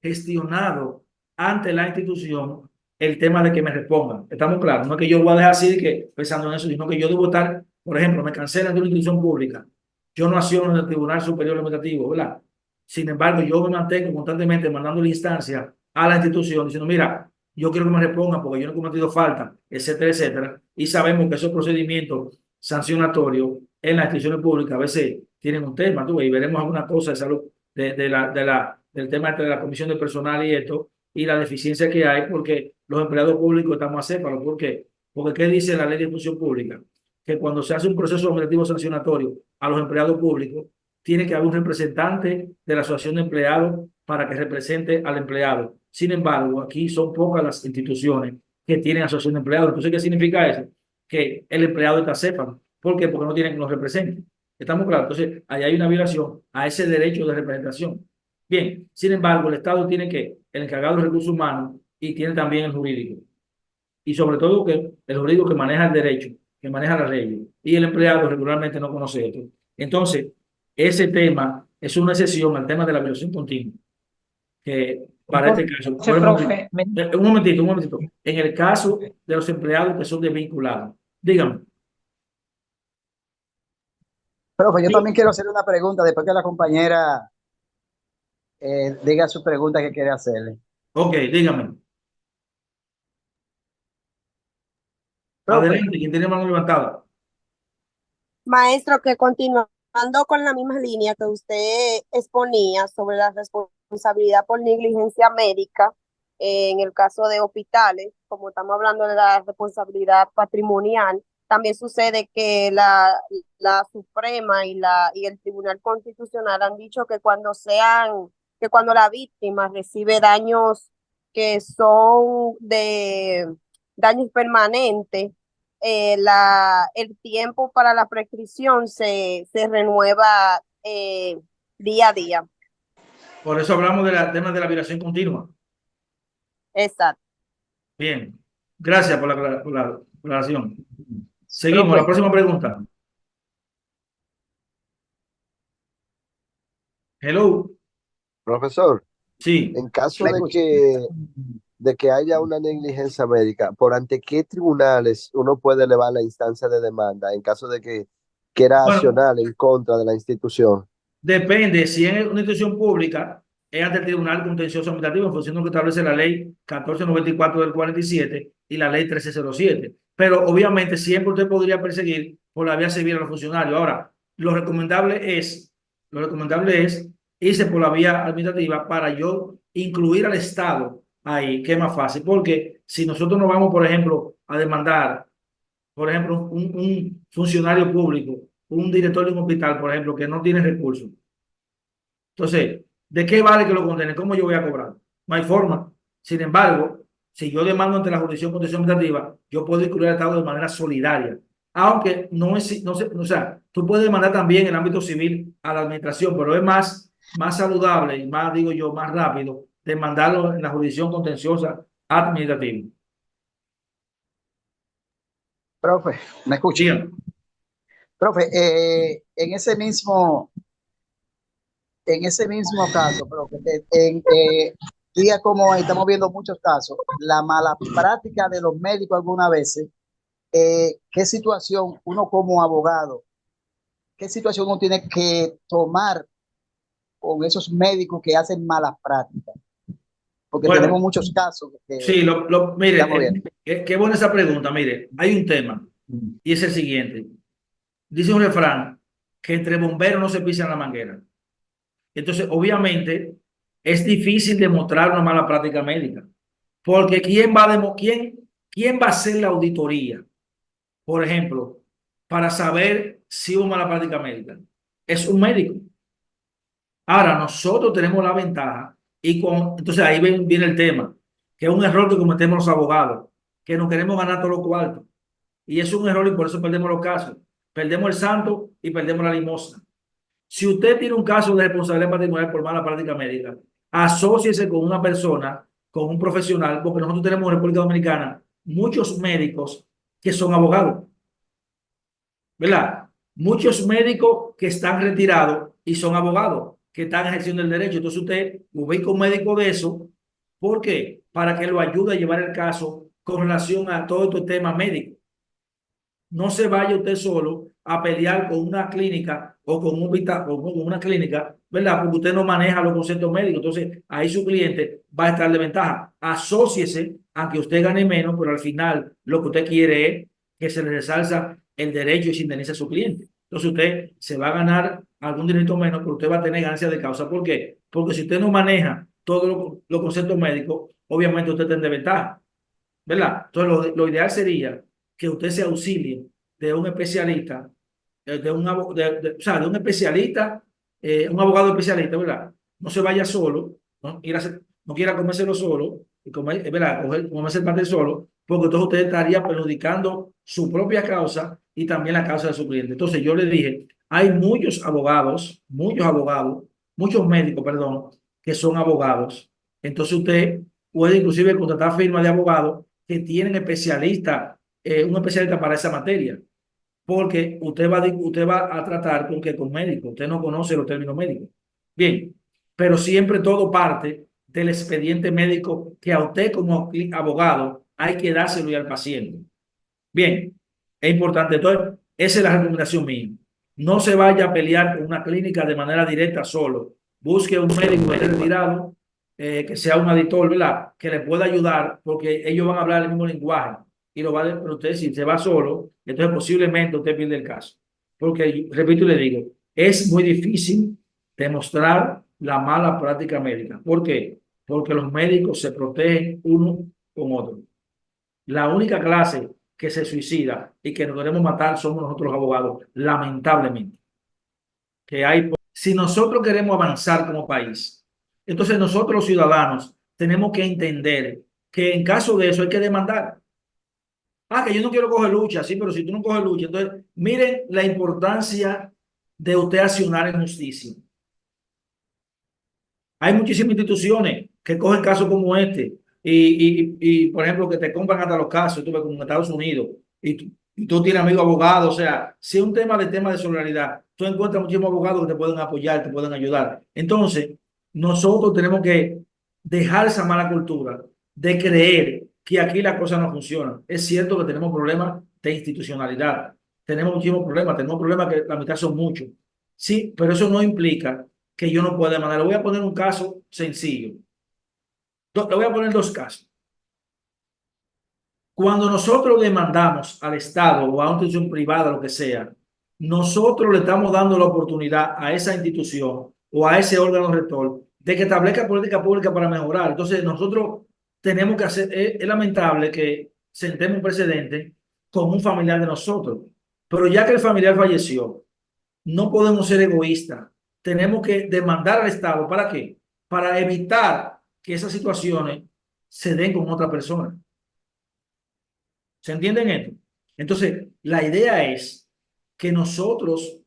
gestionado ante la institución el tema de que me respondan. Estamos claros, no es que yo voy a dejar así que pensando en eso, sino que yo debo estar, por ejemplo, me cancelan de una institución pública, yo no acciono en el Tribunal Superior Administrativo, ¿verdad? Sin embargo, yo me mantengo constantemente mandando la instancia a la institución diciendo, mira, yo quiero que me respondan porque yo no he cometido falta, etcétera, etcétera. Y sabemos que esos procedimientos sancionatorios en las instituciones públicas a veces tienen un tema, tú, y veremos alguna cosa de salud del tema de la comisión de personal y esto, y la deficiencia que hay, porque los empleados públicos estamos acéfalos. ¿Por qué? Porque ¿qué dice la ley de función pública? Que cuando se hace un proceso administrativo sancionatorio a los empleados públicos, tiene que haber un representante de la asociación de empleados para que represente al empleado. Sin embargo, aquí son pocas las instituciones que tienen asociación de empleados. Entonces, ¿qué significa eso? Que el empleado está acéfalo. ¿Por qué? Porque no tienen que nos representen. ¿Estamos claros? Entonces, ahí hay una violación a ese derecho de representación. Bien, sin embargo, el Estado tiene que, el encargado de recursos humanos, y tiene también el jurídico. Y sobre todo que el jurídico que maneja el derecho, que maneja la ley, y el empleado regularmente no conoce esto. Entonces, ese tema es una excepción al tema de la violación continua, que para este caso, Entonces, profe, un momentito, en el caso de los empleados que son desvinculados, dígame. Profe, yo también quiero hacer una pregunta después que la compañera diga su pregunta que quiere hacerle. Ok, dígame. Profe, Adelante, quien tiene mano levantada. Maestro, que continuando con la misma línea que usted exponía sobre la responsabilidad por negligencia médica, en el caso de hospitales, como estamos hablando de la responsabilidad patrimonial, también sucede que la Suprema y el Tribunal Constitucional han dicho que cuando la víctima recibe daños que son de daños permanentes, el tiempo para la prescripción se renueva día a día. Por eso hablamos del tema de la violación continua. Exacto. Bien, gracias por la aclaración. Seguimos, profe, la próxima pregunta. Hello, Profesor, sí. en caso ¿me escucha? de que haya una negligencia médica, ¿por ante qué tribunales uno puede elevar la instancia de demanda en caso de que quiera Bueno, accionar en contra de la institución? depende, si es una institución pública, es ante el Tribunal Contencioso Administrativo en función de lo que establece la ley 1494 del 47 y la ley 1307. Pero obviamente siempre usted podría perseguir por la vía civil a los funcionarios. Ahora, lo recomendable es irse por la vía administrativa para yo incluir al Estado ahí, que es más fácil. Porque si nosotros nos vamos, por ejemplo, a demandar, por ejemplo, un funcionario público, un director de un hospital, por ejemplo, que no tiene recursos. Entonces, ¿de qué vale que lo condenen? ¿Cómo yo voy a cobrar? No hay forma. Sin embargo, si yo demando ante la jurisdicción de contencioso administrativa, yo puedo incluir al Estado de manera solidaria. Aunque no es, no sé, o sea, tú puedes demandar también en el ámbito civil a la administración, pero es más saludable y más, digo yo, más rápido demandarlo en la jurisdicción contenciosa administrativa. Profe, ¿me escucha? Dígame. Profe, en ese mismo caso, profe, día como hoy estamos viendo muchos casos, la mala práctica de los médicos algunas veces, ¿qué situación uno como abogado, qué situación uno tiene que tomar con esos médicos que hacen malas prácticas? Porque tenemos Bueno, muchos casos que sí, estamos mire, viendo. qué buena esa pregunta. Mire, hay un tema y es el siguiente. Dice un refrán que entre bomberos no se pisan la manguera. Entonces, obviamente, es difícil demostrar una mala práctica médica, porque quién va a hacer la auditoría, por ejemplo, para saber si hubo mala práctica médica? Es un médico. Ahora, nosotros tenemos la ventaja entonces ahí viene el tema, que es un error que cometemos los abogados, que nos queremos ganar todos los cuartos. Y es un error y por eso perdemos los casos. Perdemos el santo y perdemos la limosna. Si usted tiene un caso de responsabilidad patrimonial por mala práctica médica, asóciese con una persona, con un profesional, porque nosotros tenemos en República Dominicana muchos médicos que son abogados, ¿verdad? Muchos médicos que están retirados y son abogados, que están ejerciendo el derecho. Entonces usted ubica un médico de eso, ¿por qué? Para que lo ayude a llevar el caso con relación a todo este tema médico. No se vaya usted solo a pelear con una clínica o con un hospital o con una clínica, ¿verdad? Porque usted no maneja los conceptos médicos. Entonces, ahí su cliente va a estar de ventaja. Asóciese, aunque usted gane menos, pero al final lo que usted quiere es que se le resalza el derecho y se indemnice a su cliente. Entonces, usted se va a ganar algún dinerito menos, pero usted va a tener ganancia de causa. ¿Por qué? porque si usted no maneja todos los conceptos médicos, obviamente usted está en desventaja, ¿verdad? Entonces, lo ideal sería que usted se auxilie de un especialista, o sea, de un especialista, un abogado especialista, ¿verdad? No se vaya solo, ¿no? No quiera comérselo solo, y ¿verdad? Comerse el pastel solo, porque entonces usted estaría perjudicando su propia causa y también la causa de su cliente. Entonces yo le dije, hay muchos médicos, perdón, que son abogados. Entonces usted puede inclusive contratar firmas de abogados que tienen un especialista para esa materia, porque usted va a tratar con médicos, usted no conoce los términos médicos. Bien, pero siempre todo parte del expediente médico que a usted como abogado hay que dárselo al paciente. Bien, es importante. Entonces, esa es la recomendación mía. No se vaya a pelear con una clínica de manera directa solo. Busque un médico que esté retirado, que sea un auditor, ¿verdad? Que le pueda ayudar, porque ellos van a hablar el mismo lenguaje. Y pero usted, si se va solo, entonces posiblemente usted pierde el caso. Porque, repito y le digo, es muy difícil demostrar la mala práctica médica. ¿Por qué? Porque los médicos se protegen uno con otro. La única clase que se suicida y que nos queremos matar somos nosotros los abogados, lamentablemente. Si nosotros queremos avanzar como país, entonces nosotros los ciudadanos tenemos que entender que en caso de eso hay que demandar. Que yo no quiero coger lucha, sí, pero si tú no coges lucha, entonces miren la importancia de usted accionar en justicia. Hay muchísimas instituciones que cogen casos como este por ejemplo, que te compran hasta los casos, tú ves, como en Estados Unidos, y tú tienes amigos abogados. O sea, si es un tema de solidaridad, tú encuentras muchísimos abogados que te pueden apoyar, te pueden ayudar. Entonces, nosotros tenemos que dejar esa mala cultura de creer que aquí la cosa no funciona. Es cierto que tenemos problemas de institucionalidad, tenemos tenemos problemas que la mitad son muchos. Sí, pero eso no implica que yo no pueda demandar. Le voy a poner un caso sencillo. Le voy a poner dos casos. Cuando nosotros demandamos al Estado o a una institución privada, lo que sea, nosotros le estamos dando la oportunidad a esa institución o a ese órgano rector de que establezca política pública para mejorar. Entonces, nosotros tenemos que hacer, es lamentable que sentemos un precedente con un familiar de nosotros, pero ya que el familiar falleció, no podemos ser egoístas. Tenemos que demandar al Estado. ¿Para qué? Para evitar que esas situaciones se den con otra persona. ¿Se entienden esto? Entonces, la idea es que nosotros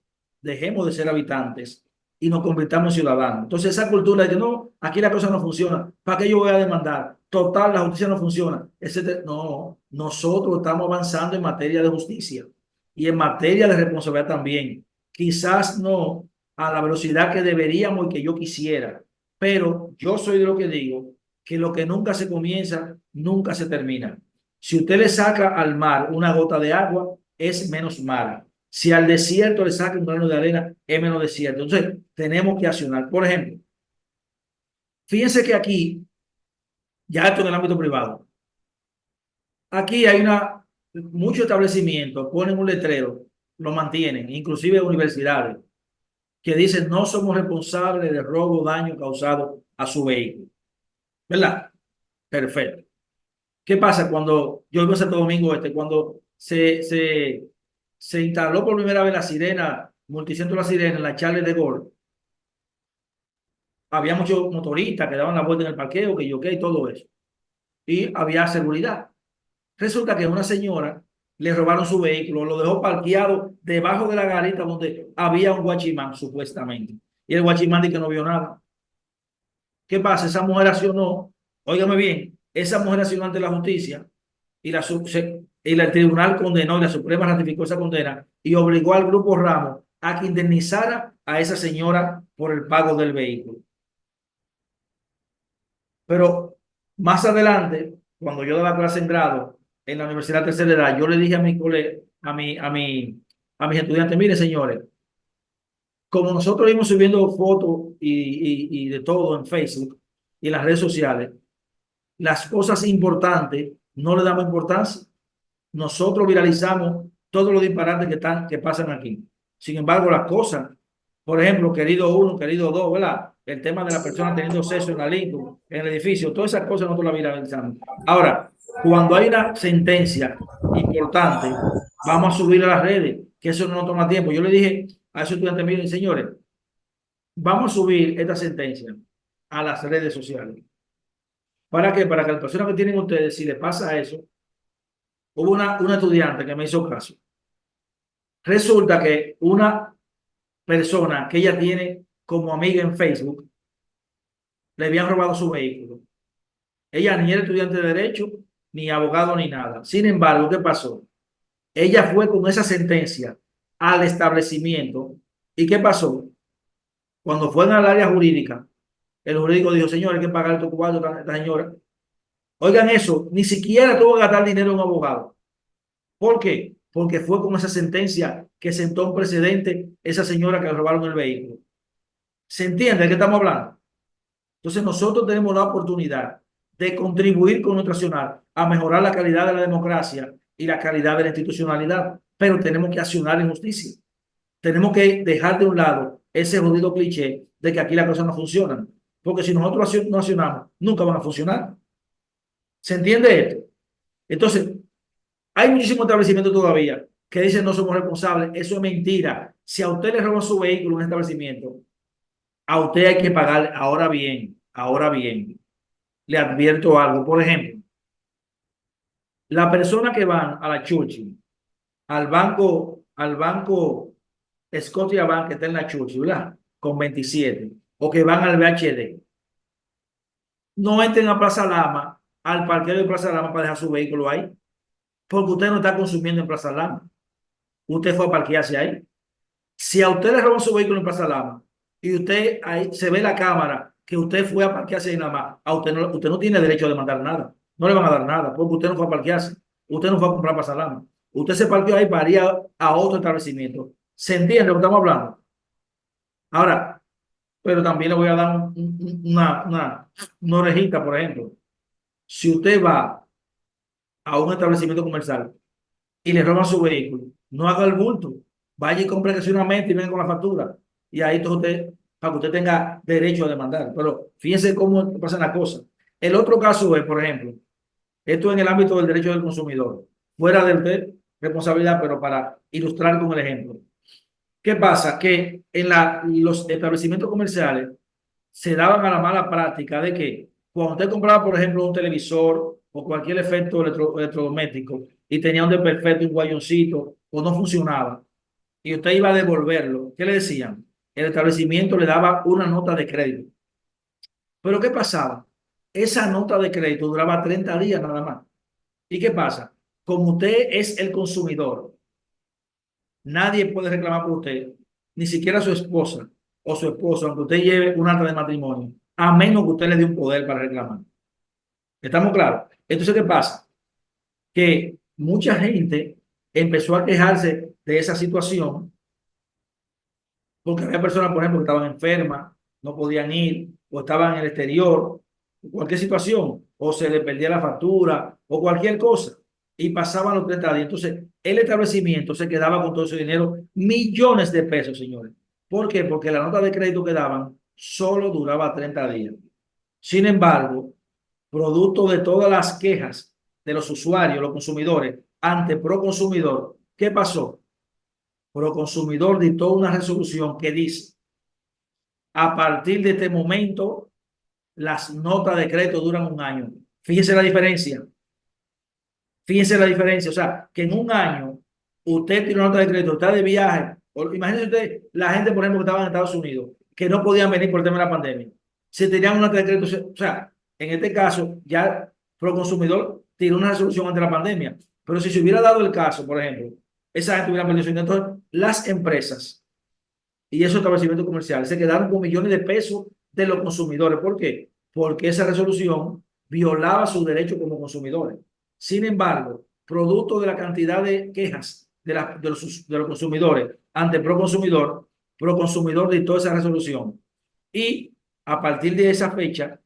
dejemos de ser habitantes y nos convirtamos en ciudadanos. Entonces, esa cultura de que no, aquí la cosa no funciona, ¿para qué yo voy a demandar? Total, la justicia no funciona, etc. No, nosotros estamos avanzando en materia de justicia y en materia de responsabilidad también. Quizás no a la velocidad que deberíamos y que yo quisiera, pero yo soy de lo que digo que lo que nunca se comienza, nunca se termina. Si usted le saca al mar una gota de agua, es menos mala. Si al desierto le saca un grano de arena, es menos desierto. Entonces, tenemos que accionar. Por ejemplo, fíjense que aquí, ya esto en el ámbito privado, aquí hay muchos establecimientos, ponen un letrero, lo mantienen, inclusive universidades, que dicen no somos responsables de robo o daño causado a su vehículo. ¿Verdad? Perfecto. ¿Qué pasa cuando yo vivo en Santo Domingo cuando se instaló por primera vez la sirena, multicentro La Sirena, en la Charles de Gaulle? Había muchos motoristas que daban la vuelta en el parqueo, que yo y todo eso. Y había seguridad. Resulta que a una señora le robaron su vehículo, lo dejó parqueado debajo de la garita donde había un guachimán, supuestamente. Y el guachimán dice que no vio nada. ¿Qué pasa? Esa mujer accionó, óigame bien, esa mujer accionó ante la justicia y el tribunal condenó y la Suprema ratificó esa condena y obligó al Grupo Ramos a que indemnizara a esa señora por el pago del vehículo. Pero más adelante, cuando yo daba clase en grado en la Universidad de Tercera Edad, yo le dije a mis colegas, a mis estudiantes, mire señores, como nosotros íbamos subiendo fotos y de todo en Facebook y en las redes sociales, las cosas importantes no le damos importancia. Nosotros viralizamos todos los disparates que pasan aquí. Sin embargo, las cosas, por ejemplo, querido uno, querido dos, ¿verdad? el tema de la persona teniendo sexo en la Lincoln, en el edificio, todas esas cosas nosotros las viralizamos. Ahora, cuando hay una sentencia importante, vamos a subir a las redes, que eso no toma tiempo. Yo le dije a esos estudiantes míos, señores, vamos a subir esta sentencia a las redes sociales. ¿Para qué? Para que las personas que tienen ustedes, si les pasa eso, hubo una estudiante que me hizo caso. Resulta que una persona que ella tiene como amiga en Facebook le habían robado su vehículo. Ella ni era estudiante de derecho, ni abogado, ni nada. Sin embargo, ¿qué pasó? Ella fue con esa sentencia al establecimiento. ¿Y qué pasó? Cuando fue al área jurídica, el jurídico dijo, señor, hay que pagar estos cuartos a esta señora. Oigan eso, ni siquiera tuvo que gastar dinero en un abogado. ¿Por qué? Porque fue con esa sentencia que sentó un precedente esa señora que le robaron el vehículo. ¿Se entiende de qué estamos hablando? Entonces nosotros tenemos la oportunidad de contribuir con nuestro accionar a mejorar la calidad de la democracia y la calidad de la institucionalidad, pero tenemos que accionar en justicia. Tenemos que dejar de un lado ese jodido cliché de que aquí las cosas no funcionan, porque si nosotros no accionamos, nunca van a funcionar. ¿Se entiende esto? Entonces, hay muchísimos establecimientos todavía que dicen no somos responsables. Eso es mentira. Si a usted le roban su vehículo en un establecimiento, a usted hay que pagarle. Ahora bien, le advierto algo. Por ejemplo, la persona que van a la Churchill, al banco Scotiabank que está en la Churchill, ¿verdad? Con 27, o que van al VHD, no entren a Plaza Lama, al parqueo de Plaza Lama para dejar su vehículo ahí, porque usted no está consumiendo en Plaza Lama. Usted fue a parquearse ahí. Si a usted le roban su vehículo en Plaza Lama y usted ahí se ve la cámara que usted fue a parquearse ahí nada más, a usted no tiene derecho a demandar nada. No le van a dar nada porque usted no fue a parquearse. Usted no fue a comprar Plaza Lama. Usted se parqueó ahí para ir a otro establecimiento. ¿Se entiende lo que estamos hablando? Ahora, pero también le voy a dar una orejita, por ejemplo. Si usted va a un establecimiento comercial y le roban su vehículo, no haga el bulto. Vaya y compre una mente y venga con la factura. Y ahí todo usted, para que usted tenga derecho a demandar. Pero fíjense cómo pasan las cosas. El otro caso es, por ejemplo, esto en el ámbito del derecho del consumidor, fuera de responsabilidad, pero para ilustrar con el ejemplo. ¿Qué pasa? Que en los establecimientos comerciales se daban a la mala práctica de que cuando usted compraba, por ejemplo, un televisor o cualquier efecto electrodoméstico y tenía un desperfecto, un guayoncito o no funcionaba y usted iba a devolverlo, ¿qué le decían? El establecimiento le daba una nota de crédito. Pero ¿qué pasaba? Esa nota de crédito duraba 30 días nada más. ¿Y qué pasa? Como usted es el consumidor, nadie puede reclamar por usted, ni siquiera su esposa o su esposo, aunque usted lleve un acta de matrimonio, a menos que usted le dé un poder para reclamar. ¿Estamos claros? Entonces, ¿qué pasa? Que mucha gente empezó a quejarse de esa situación porque había personas, por ejemplo, que estaban enfermas, no podían ir, o estaban en el exterior, cualquier situación, o se les perdía la factura, o cualquier cosa, y pasaban los 30 días. Entonces, el establecimiento se quedaba con todo ese dinero, millones de pesos, señores. ¿Por qué? Porque la nota de crédito que daban solo duraba 30 días. Sin embargo, producto de todas las quejas de los usuarios, los consumidores, ante Proconsumidor, ¿qué pasó? Proconsumidor dictó una resolución que dice, a partir de este momento, las notas de crédito duran un año. Fíjense la diferencia. Fíjense la diferencia. O sea, que en un año usted tiene una nota de crédito, está de viaje. Imagínense usted, la gente, por ejemplo, que estaba en Estados Unidos, que no podían venir por el tema de la pandemia. Si tenían una nota de crédito, o sea, en este caso, ya Proconsumidor tiró una resolución ante la pandemia. Pero si se hubiera dado el caso, por ejemplo, esa gente hubiera perdido su dinero. Entonces, las empresas y esos establecimientos comerciales se quedaron con millones de pesos de los consumidores. ¿Por qué? Porque esa resolución violaba sus derechos como consumidores. Sin embargo, producto de la cantidad de quejas de los consumidores ante Proconsumidor dictó esa resolución. Y a partir de esa fecha,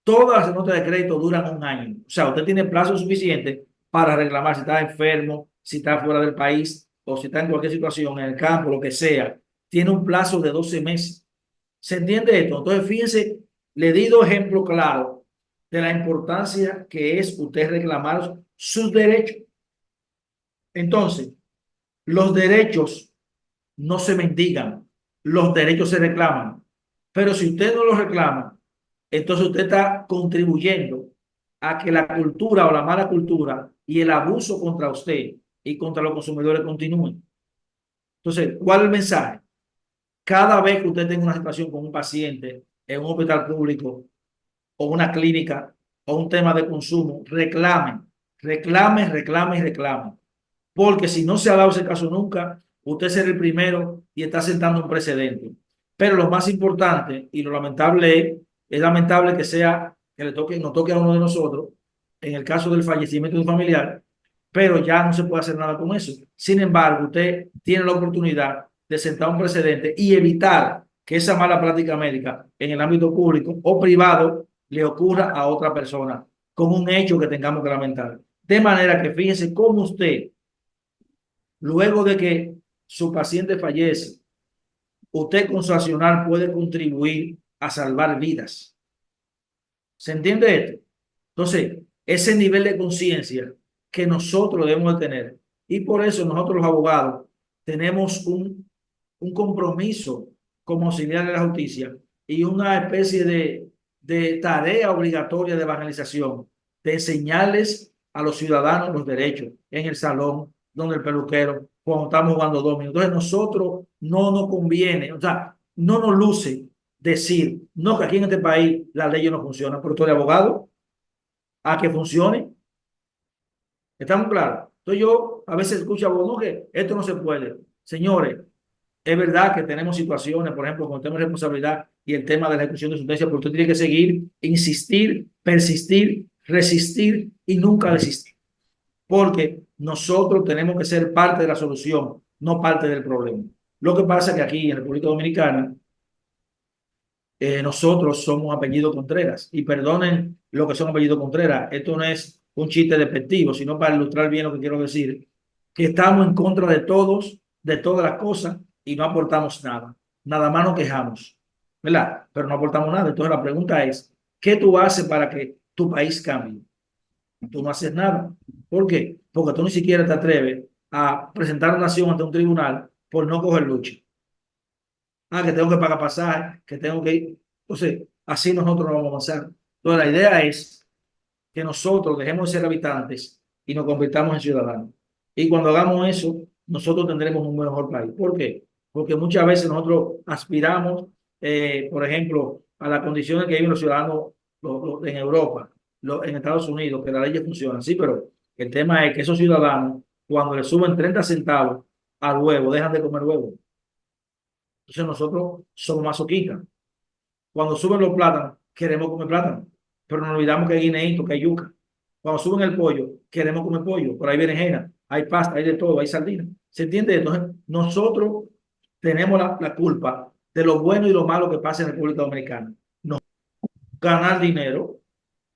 todas las notas de crédito duran un año. O sea, usted tiene plazo suficiente para reclamar si está enfermo, si está fuera del país o si está en cualquier situación, en el campo, lo que sea. Tiene un plazo de 12 meses ¿Se entiende esto? Entonces, fíjense, le di dos ejemplos claros de la importancia que es usted reclamar sus derechos. Entonces, los derechos no se mendigan, los derechos se reclaman. Pero si usted no los reclama, entonces usted está contribuyendo a que la cultura o la mala cultura y el abuso contra usted y contra los consumidores continúen. Entonces, ¿cuál es el mensaje? Cada vez que usted tenga una situación con un paciente en un hospital público o una clínica o un tema de consumo, reclamen, reclamen, reclamen, reclamen. Porque si no se ha dado ese caso nunca, usted será el primero y está sentando un precedente. Pero lo más importante y lo lamentable es lamentable que sea que le toque, nos toque a uno de nosotros en el caso del fallecimiento de un familiar, pero ya no se puede hacer nada con eso. Sin embargo, usted tiene la oportunidad de sentar un precedente y evitar que esa mala práctica médica en el ámbito público o privado le ocurra a otra persona con un hecho que tengamos que lamentar. De manera que fíjese cómo usted, luego de que su paciente fallece, usted con su accionar puede contribuir a salvar vidas. ¿Se entiende esto? Entonces, ese nivel de conciencia que nosotros debemos de tener. Y por eso nosotros los abogados tenemos un compromiso como auxiliar de la justicia y una especie de tarea obligatoria de evangelización, de enseñarles a los ciudadanos los derechos en el salón, donde el peluquero, cuando estamos jugando dominó. Entonces nosotros no nos conviene, o sea, no nos luce decir, no, que aquí en este país la ley no funciona, pero tú eres abogado, a que funcione. ¿Estamos claros? Entonces yo a veces escucho a vos, no, que esto no se puede. Señores, es verdad que tenemos situaciones, por ejemplo, con el tema de responsabilidad y el tema de la ejecución de sentencia, pero usted tiene que seguir, insistir, persistir, resistir y nunca desistir. Porque nosotros tenemos que ser parte de la solución, no parte del problema. Lo que pasa es que aquí en República Dominicana, nosotros somos apellido Contreras. Y perdonen lo que son apellido Contreras. Esto no es un chiste despectivo, sino para ilustrar bien lo que quiero decir. Que estamos en contra de todos, de todas las cosas, y no aportamos nada. Nada más nos quejamos, ¿verdad? Pero no aportamos nada. Entonces la pregunta es, ¿qué tú haces para que tu país cambie? Tú no haces nada. ¿Por qué? Porque tú ni siquiera te atreves a presentar una acción ante un tribunal por no coger lucha. Ah, que tengo que pagar pasaje, que tengo que ir. Entonces, así nosotros no vamos a avanzar. Entonces, la idea es que nosotros dejemos de ser habitantes y nos convirtamos en ciudadanos. Y cuando hagamos eso, nosotros tendremos un mejor país. ¿Por qué? Porque muchas veces nosotros aspiramos, por ejemplo, a las condiciones que viven los ciudadanos en Europa, en Estados Unidos, que las leyes funcionan. Sí, pero el tema es que esos ciudadanos, cuando le suben 30 centavos al huevo, dejan de comer huevo. Entonces nosotros somos masoquistas. Cuando suben los plátanos, queremos comer plátano, pero nos olvidamos que hay guineíto, que hay yuca. Cuando suben el pollo, queremos comer pollo, pero hay berenjena, hay pasta, hay de todo, hay sardina. ¿Se entiende? Entonces nosotros tenemos la culpa de lo bueno y lo malo que pasa en República Dominicana. No ganar dinero,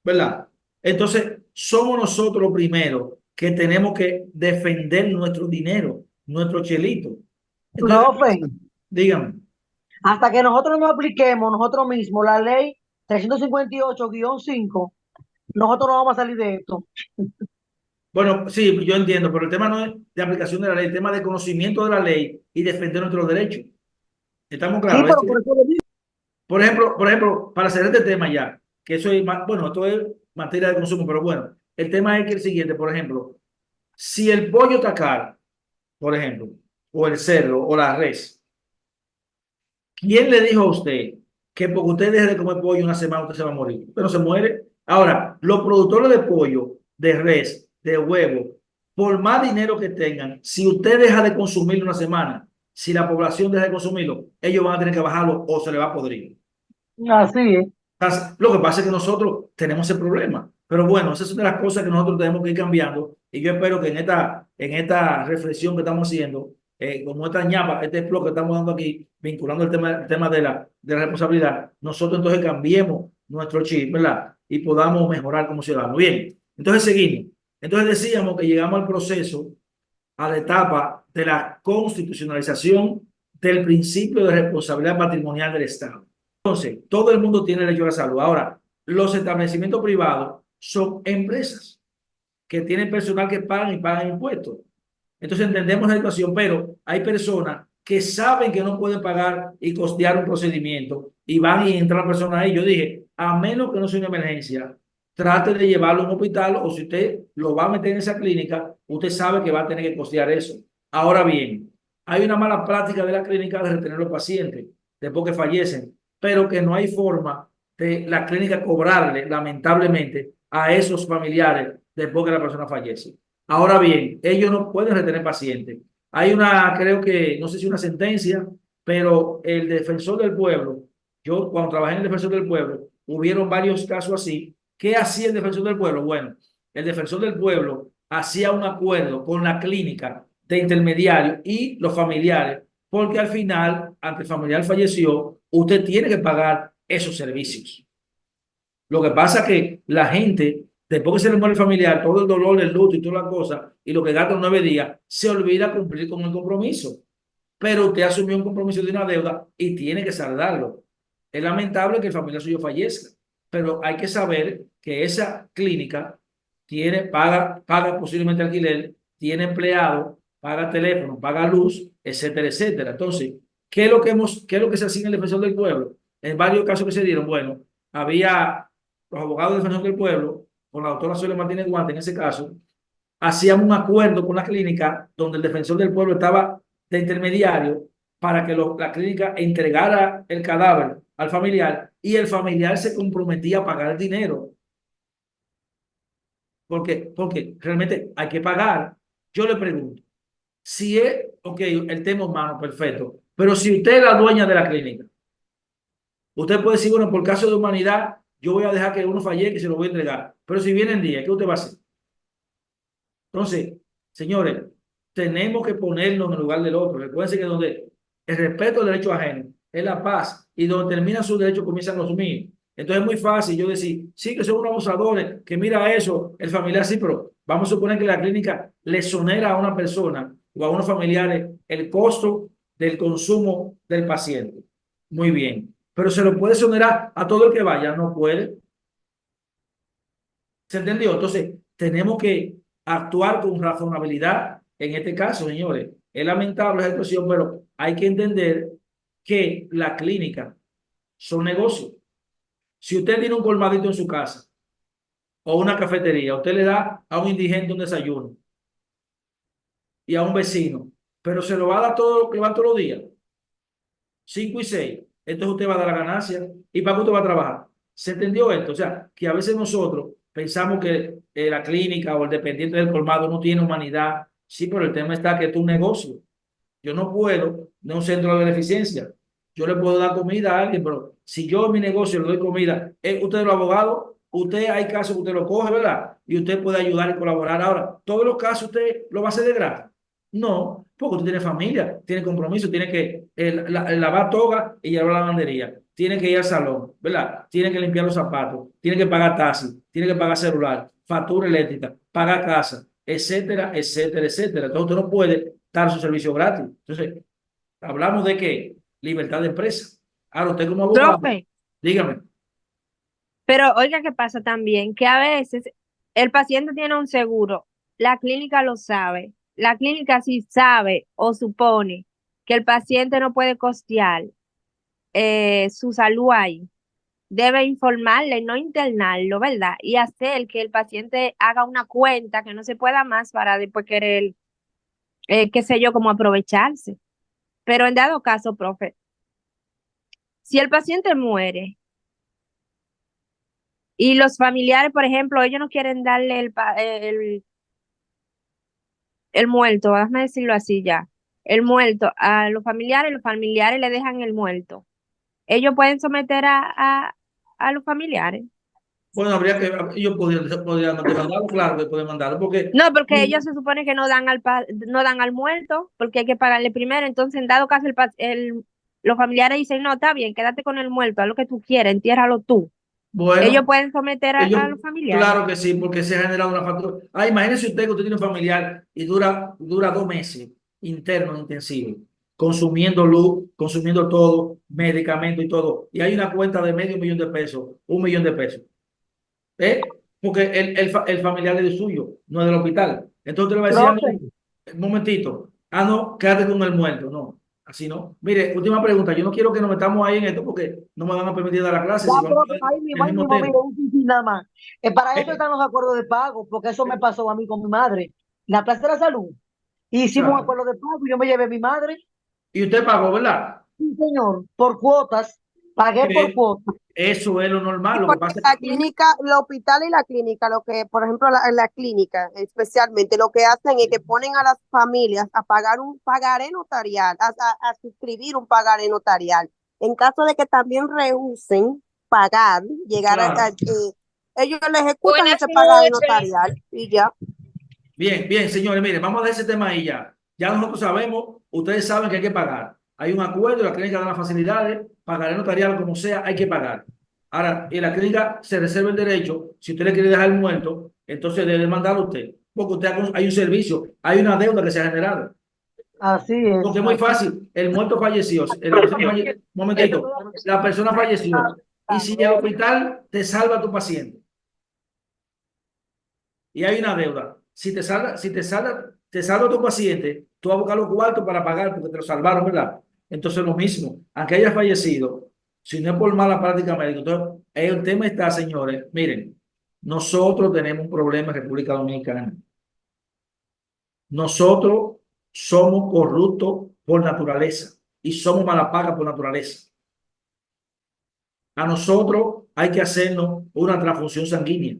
¿verdad? Entonces somos nosotros los primeros que tenemos que defender nuestro dinero, nuestro chelito. Entonces, No, Fe, díganme. hasta que nosotros no apliquemos nosotros mismos la ley 358-5, nosotros no vamos a salir de esto. Bueno, sí, yo entiendo, pero el tema no es de aplicación de la ley, el tema de conocimiento de la ley y defender nuestros derechos. ¿Estamos Sí, claros? pero por eso le digo. Por ejemplo, para hacer este tema ya, que eso es, bueno, esto es materia de consumo, pero bueno, el tema es que el siguiente, por ejemplo, si el pollo está caro, por ejemplo, o el cerdo, o la res, ¿quién le dijo a usted que porque usted deje de comer pollo una semana usted se va a morir? Usted no se muere. Ahora, los productores de pollo, de res, de huevo, por más dinero que tengan, si usted deja de consumirlo una semana, si la población deja de consumirlo, ellos van a tener que bajarlo o se le va a podrir. Así es. Lo que pasa es que nosotros tenemos ese problema. Pero bueno, esa es una de las cosas que nosotros tenemos que ir cambiando. Y yo espero que en esta reflexión que estamos haciendo, como esta ñapa, este explore que estamos dando aquí, vinculando el tema de la responsabilidad, nosotros entonces cambiemos nuestro chip, ¿verdad? Y podamos mejorar como ciudadanos. Bien, entonces seguimos. Entonces decíamos que llegamos al proceso, a la etapa de la constitucionalización del principio de responsabilidad patrimonial del Estado. Entonces, todo el mundo tiene derecho a la salud. Ahora, los establecimientos privados son empresas que tienen personal que pagan y pagan impuestos. Entonces entendemos la situación, pero hay personas que saben que no pueden pagar y costear un procedimiento y van y entra la persona ahí. Yo dije, a menos que no sea una emergencia, trate de llevarlo a un hospital o si usted lo va a meter en esa clínica, usted sabe que va a tener que costear eso. Ahora bien, hay una mala práctica de la clínica de retener los pacientes después que fallecen, pero que no hay forma de la clínica cobrarle, lamentablemente, a esos familiares después que la persona fallece. Ahora bien, ellos no pueden retener pacientes. Hay una, creo que, no sé si una sentencia, pero el defensor del pueblo, yo cuando trabajé en el defensor del pueblo, hubieron varios casos así. ¿Qué hacía el defensor del pueblo? Bueno, el defensor del pueblo hacía un acuerdo con la clínica de intermediario y los familiares, porque al final, ante el familiar falleció, usted tiene que pagar esos servicios. Lo que pasa es que la gente, después que se le muere el familiar, todo el dolor, el luto y toda la cosa, y lo que gasta 9 días, se olvida cumplir con el compromiso. Pero usted asumió un compromiso de una deuda y tiene que saldarlo. Es lamentable que el familiar suyo fallezca, pero hay que saber que esa clínica paga posiblemente alquiler, tiene empleado, paga teléfono, paga luz, etcétera, etcétera. Entonces, qué es lo que se hacía en el defensor del pueblo? En varios casos que se dieron, bueno, había los abogados del defensor del pueblo, con la doctora Soledad Martínez Guante en ese caso, hacían un acuerdo con la clínica donde el defensor del pueblo estaba de intermediario para que la clínica entregara el cadáver al familiar y el familiar se comprometía a pagar el dinero. Porque realmente hay que pagar. Yo le pregunto, si es, ok, el tema humano, perfecto, pero si usted es la dueña de la clínica, usted puede decir, bueno, por caso de humanidad, yo voy a dejar que uno fallezca y se lo voy a entregar. Pero si viene el día, ¿qué usted va a hacer? Entonces, señores, tenemos que ponernos en el lugar del otro. Recuerden que donde el respeto al derecho ajeno es la paz y donde terminan sus derechos comienzan los míos. Entonces es muy fácil yo decir, sí, que son unos abusadores, que mira eso, el familiar sí, pero vamos a suponer que la clínica le exonera a una persona o a unos familiares el costo del consumo del paciente. Muy bien, pero se lo puede exonerar a todo el que vaya, no puede. ¿Se entendió? Entonces, tenemos que actuar con razonabilidad en este caso, señores. Es lamentable la situación, pero hay que entender que la clínica son negocios. Si usted tiene un colmadito en su casa o una cafetería, usted le da a un indigente un desayuno y a un vecino, pero se lo va a dar todo lo que va todos los días, 5 y 6. Entonces usted va a dar la ganancia y para qué usted va a trabajar. ¿Se entendió esto? O sea, que a veces nosotros pensamos que la clínica o el dependiente del colmado no tiene humanidad. Sí, pero el tema está que es un negocio. Yo no puedo de un centro de beneficencia. Yo le puedo dar comida a alguien, pero si yo en mi negocio le doy comida, usted es el abogado, usted hay casos que usted lo coge, ¿verdad? Y usted puede ayudar y colaborar. Ahora, todos los casos usted lo va a hacer de gratis. No, porque usted tiene familia, tiene compromiso, tiene que lavar toga y llevar la lavandería, tiene que ir al salón, ¿verdad? Tiene que limpiar los zapatos, tiene que pagar taxi, tiene que pagar celular, factura eléctrica, pagar casa, etcétera, etcétera, etcétera. Entonces usted no puede dar su servicio gratis. Entonces, hablamos de que libertad de empresa. Ahora, usted como abogado, Profe, dígame. pero oiga qué pasa también, que a veces el paciente tiene un seguro, la clínica lo sabe, la clínica sí sabe o supone que el paciente no puede costear su salud ahí, debe informarle, no internarlo, ¿verdad? Y hacer que el paciente haga una cuenta que no se pueda más para después querer, qué sé yo, como aprovecharse. Pero en dado caso, profe, si el paciente muere, y los familiares, por ejemplo, ellos no quieren darle el muerto, déjame decirlo así ya, el muerto a los familiares le dejan el muerto. Ellos pueden someter a los familiares. Bueno, habría que, yo podría demandarlo, claro que puede mandarlo, porque No, porque ellos se supone que no dan no dan al muerto, porque hay que pagarle primero. Entonces, en dado caso, los familiares dicen, no, está bien, quédate con el muerto, haz lo que tú quieras, entiérralo tú. Ellos bueno, pueden someter ellos, a los familiares. claro que sí, porque se ha generado una factura. Ah, imagínese usted que usted tiene un familiar y dura 2 meses interno, intensivo. consumiendo luz, consumiendo todo, medicamentos y todo. Y hay una cuenta de $500,000, $1,000,000. ¿Eh? Porque el familiar es suyo, no es del hospital. Entonces usted le va a decir, ah, Profe, no, un momentito, ah, no, quédate con el muerto. No, así no. Mire, última pregunta. Yo no quiero que nos metamos ahí en esto porque no me van a permitir dar la clase ya, si vamos a profe, ver el ahí mismo mismo, tema. mire, un sí nada más. Para eso Eh, están los acuerdos de pago, porque eso me pasó a mí con mi madre. En la Plaza de la Salud, hicimos un exacto. acuerdo de pago y yo me llevé a mi madre. Y usted pagó, ¿verdad? Sí, señor, por cuotas, pagué por Que cuotas. eso es lo normal. Sí, Lo que porque pasa es la clínica, el hospital y la clínica, lo que, por ejemplo, la clínica especialmente, lo que hacen es que ponen a las familias a pagar un pagaré notarial, a suscribir un pagaré notarial. En caso de que también rehúsen pagar, llegar claro. ellos le ejecutan Buenas ese pagaré noches. notarial y ya. Bien, bien, señores, miren, vamos a dejar ese tema ahí ya. Ya nosotros sabemos, ustedes saben que hay que pagar. Hay un acuerdo, la clínica da las facilidades, pagaré notarial como sea, hay que pagar. Ahora, y la clínica se reserva el derecho, si usted le quiere dejar el muerto, entonces debe mandarlo a usted, porque usted hay un servicio, hay una deuda que se ha generado. Así Porque es, es muy así fácil, el muerto falleció, un momentito, la persona falleció, y si el hospital te salva a tu paciente, y hay una deuda. Te salva tu paciente, tú vas a buscar los cuartos para pagar porque te lo salvaron, ¿verdad? Entonces lo mismo, aunque haya fallecido, si no es por mala práctica médica, entonces el tema está, señores, miren, nosotros tenemos un problema en República Dominicana. Nosotros somos corruptos por naturaleza y somos mala paga por naturaleza. A nosotros hay que hacernos una transfusión sanguínea.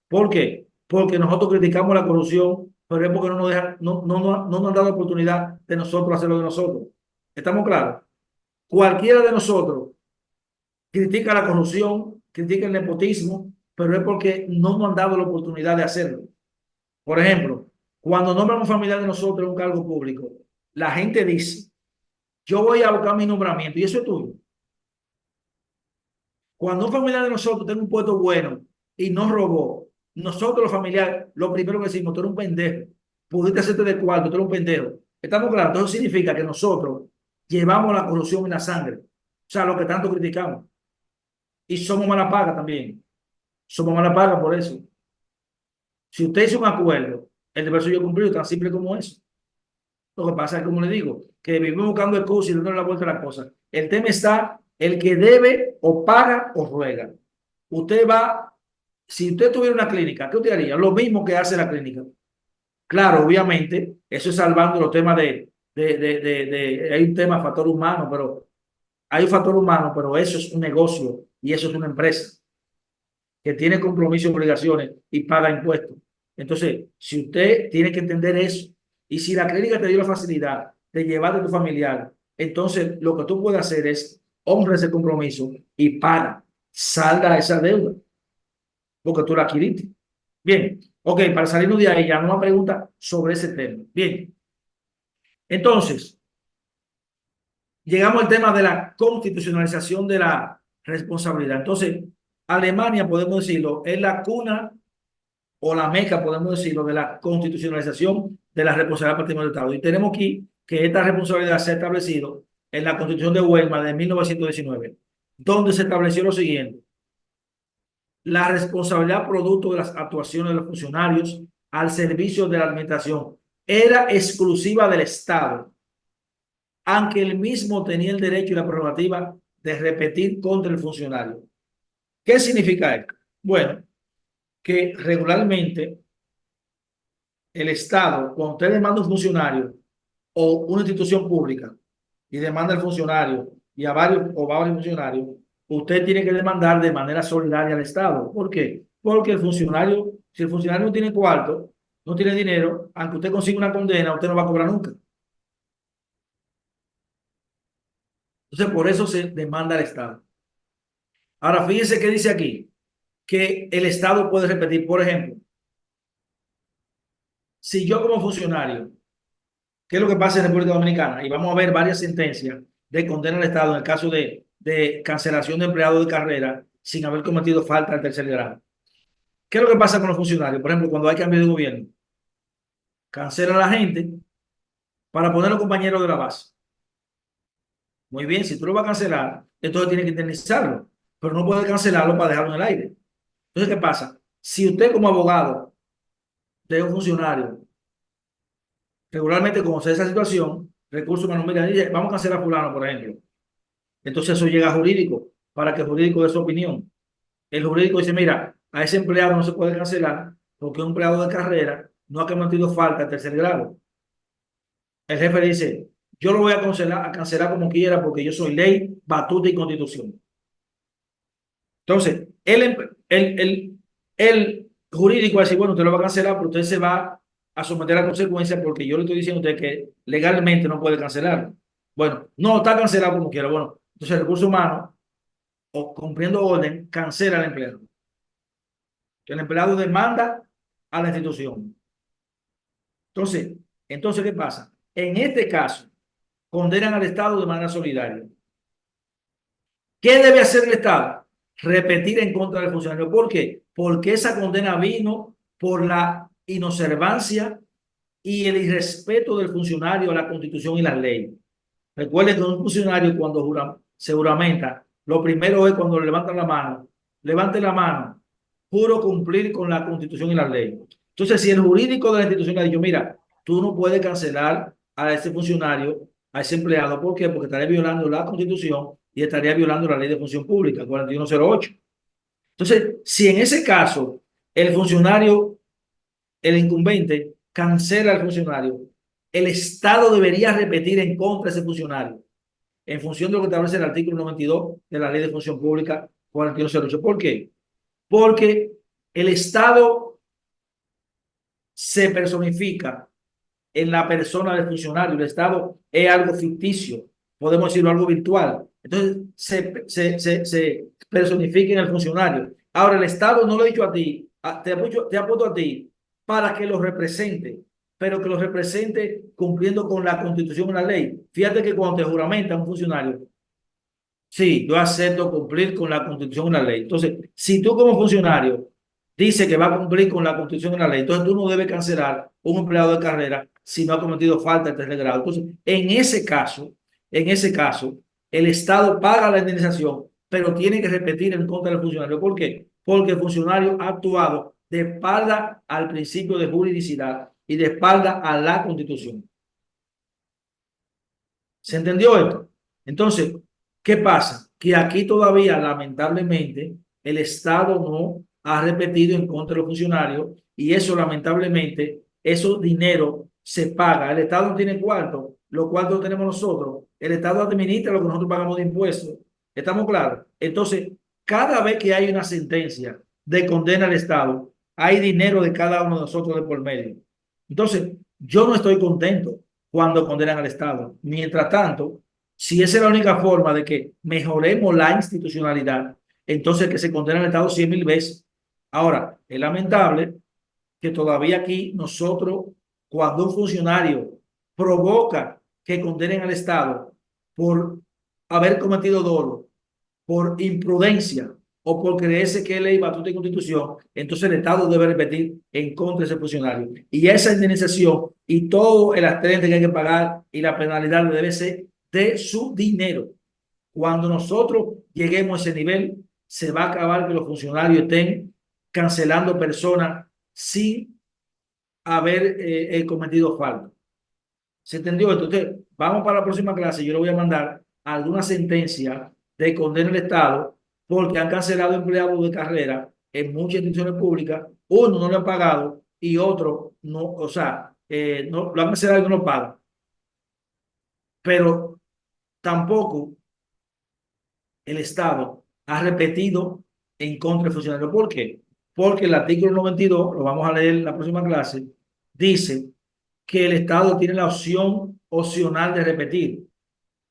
¿Por qué? Porque nosotros criticamos la corrupción, pero es porque no nos dejan, no nos han dado oportunidad de nosotros hacerlo de nosotros. ¿Estamos claros? Cualquiera de nosotros critica la corrupción, critica el nepotismo, pero es porque no nos han dado la oportunidad de hacerlo. Por ejemplo, cuando nombran a un familiar de nosotros en un cargo público, la gente dice, yo voy a buscar mi nombramiento y eso es tuyo. Cuando un familiar de nosotros tiene un puesto bueno y no robó, nosotros los familiares, lo primero que decimos, tú eres un pendejo, pudiste hacerte de cuarto, tú eres un pendejo. ¿Estamos claros? Entonces significa que nosotros llevamos la corrupción en la sangre, o sea, lo que tanto criticamos. Y somos mala paga también, somos mala paga por eso. Si usted hizo un acuerdo, el deber suyo cumplido, tan simple como eso. Lo que pasa es, como le digo, que vivimos buscando excusas y dándole la vuelta a la cosa. El tema está, el que debe o paga o ruega. Usted va, si usted tuviera una clínica, ¿qué usted haría? Lo mismo que hace la clínica. Claro, obviamente, eso es salvando los temas hay un tema factor humano, pero hay un factor humano, pero eso es un negocio y eso es una empresa que tiene compromisos y obligaciones y paga impuestos. Entonces, si usted tiene que entender eso, y si la clínica te dio la facilidad de llevar a tu familiar, entonces lo que tú puedes hacer es honrar ese compromiso y paga, salda esa deuda, porque tú la adquiriste. Bien, ok, para salirnos de ahí, ya no me pregunta sobre ese tema. Bien, entonces, llegamos al tema de la constitucionalización de la responsabilidad. Entonces, Alemania, podemos decirlo, es la cuna o la meca, podemos decirlo, de la constitucionalización de la responsabilidad patrimonial del Estado. Y tenemos aquí que esta responsabilidad se ha establecido en la Constitución de Weimar de 1919, donde se estableció lo siguiente: la responsabilidad producto de las actuaciones de los funcionarios al servicio de la administración era exclusiva del Estado, aunque él mismo tenía el derecho y la prerrogativa de repetir contra el funcionario. ¿Qué significa esto? Bueno, que regularmente el Estado, cuando usted demanda a un funcionario o una institución pública y demanda al funcionario y a varios funcionarios, usted tiene que demandar de manera solidaria al Estado. ¿Por qué? Porque si el funcionario no tiene cuarto, no tiene dinero, aunque usted consiga una condena, usted no va a cobrar nunca. Entonces, por eso se demanda al Estado. Ahora, fíjense que dice aquí, que el Estado puede repetir, por ejemplo, si yo como funcionario, ¿qué es lo que pasa en República Dominicana? Y vamos a ver varias sentencias de condena al Estado en el caso de cancelación de empleados de carrera sin haber cometido falta al tercer grado. ¿Qué es lo que pasa con los funcionarios? Por ejemplo, cuando hay cambio de gobierno, cancelan a la gente para poner a los compañeros de la base. Muy bien, si tú lo vas a cancelar, entonces tienes que indemnizarlo, pero no puedes cancelarlo para dejarlo en el aire. Entonces, ¿qué pasa? Si usted como abogado de un funcionario regularmente conoce esa situación, recursos humanos mira, dice, vamos a cancelar a fulano, por ejemplo. Entonces eso llega a jurídico para que el jurídico dé su opinión. El jurídico dice, mira, a ese empleado no se puede cancelar porque es un empleado de carrera, no ha cometido falta de tercer grado. El jefe dice, yo lo voy a cancelar como quiera porque yo soy ley, batuta y constitución. Entonces, el jurídico va a decir, bueno, usted lo va a cancelar, pero usted se va a someter a consecuencias porque yo le estoy diciendo a usted que legalmente no puede cancelar. Bueno, no, está cancelado como quiera. Bueno, entonces el recurso humano, o cumpliendo orden, cancela al empleado. El empleado demanda a la institución. Entonces, ¿qué pasa? En este caso, condenan al Estado de manera solidaria. ¿Qué debe hacer el Estado? Repetir en contra del funcionario. ¿Por qué? Porque esa condena vino por la inobservancia y el irrespeto del funcionario a la Constitución y las leyes. Recuerden que un funcionario cuando se juramenta, lo primero es cuando levanta la mano, levante la mano, juro cumplir con la Constitución y las leyes. Entonces, si el jurídico de la institución ha dicho, mira, tú no puedes cancelar a ese funcionario, a ese empleado, ¿por qué? Porque estaría violando la Constitución y estaría violando la ley de función pública, 4108. Entonces, si en ese caso el funcionario, el incumbente, cancela al funcionario, el Estado debería repetir en contra de ese funcionario, en función de lo que establece el artículo 92 de la ley de función pública 4108. ¿Por qué? Porque el Estado se personifica en la persona del funcionario. El Estado es algo ficticio, podemos decirlo algo virtual. Entonces se personifica en el funcionario. Ahora, el Estado no lo ha dicho a ti, te ha puesto a ti para que lo represente, pero que lo represente cumpliendo con la Constitución y la ley. Fíjate que cuando te juramenta un funcionario, sí, yo acepto cumplir con la Constitución y la ley. Entonces, si tú como funcionario dices que va a cumplir con la Constitución y la ley, entonces tú no debes cancelar un empleado de carrera si no ha cometido falta de tercer grado. Entonces, en ese caso, el Estado paga la indemnización, pero tiene que repetir en contra del funcionario. ¿Por qué? Porque el funcionario ha actuado de espalda al principio de juridicidad y de espalda a la Constitución. ¿Se entendió esto? Entonces, ¿qué pasa? Que aquí todavía, lamentablemente, el Estado no ha repetido en contra de los funcionarios y eso, lamentablemente, esos dinero se paga. El Estado no tiene cuarto, los cuartos lo tenemos nosotros. El Estado administra lo que nosotros pagamos de impuestos. ¿Estamos claros? Entonces, cada vez que hay una sentencia de condena al Estado, hay dinero de cada uno de nosotros de por medio. Entonces, yo no estoy contento cuando condenan al Estado. Mientras tanto, si esa es la única forma de que mejoremos la institucionalidad, entonces que se condene al Estado 100.000 veces. Ahora, es lamentable que todavía aquí nosotros, cuando un funcionario provoca que condenen al Estado por haber cometido dolo, por imprudencia o por creerse que es ley, batuta y constitución, entonces el Estado debe repetir en contra de ese funcionario. Y esa indemnización y todo el astrente que hay que pagar y la penalidad debe ser de su dinero. Cuando nosotros lleguemos a ese nivel, se va a acabar que los funcionarios estén cancelando personas sin haber cometido falta. ¿Se entendió? Entonces, vamos para la próxima clase. Yo le voy a mandar alguna sentencia de condena al Estado porque han cancelado empleados de carrera en muchas instituciones públicas. Uno no le ha pagado y otro no, o sea, no, lo han cancelado y no lo pagan. Pero tampoco el Estado ha repetido en contra del funcionario. ¿Por qué? Porque el artículo 92, lo vamos a leer en la próxima clase, dice que el Estado tiene la opción opcional de repetir.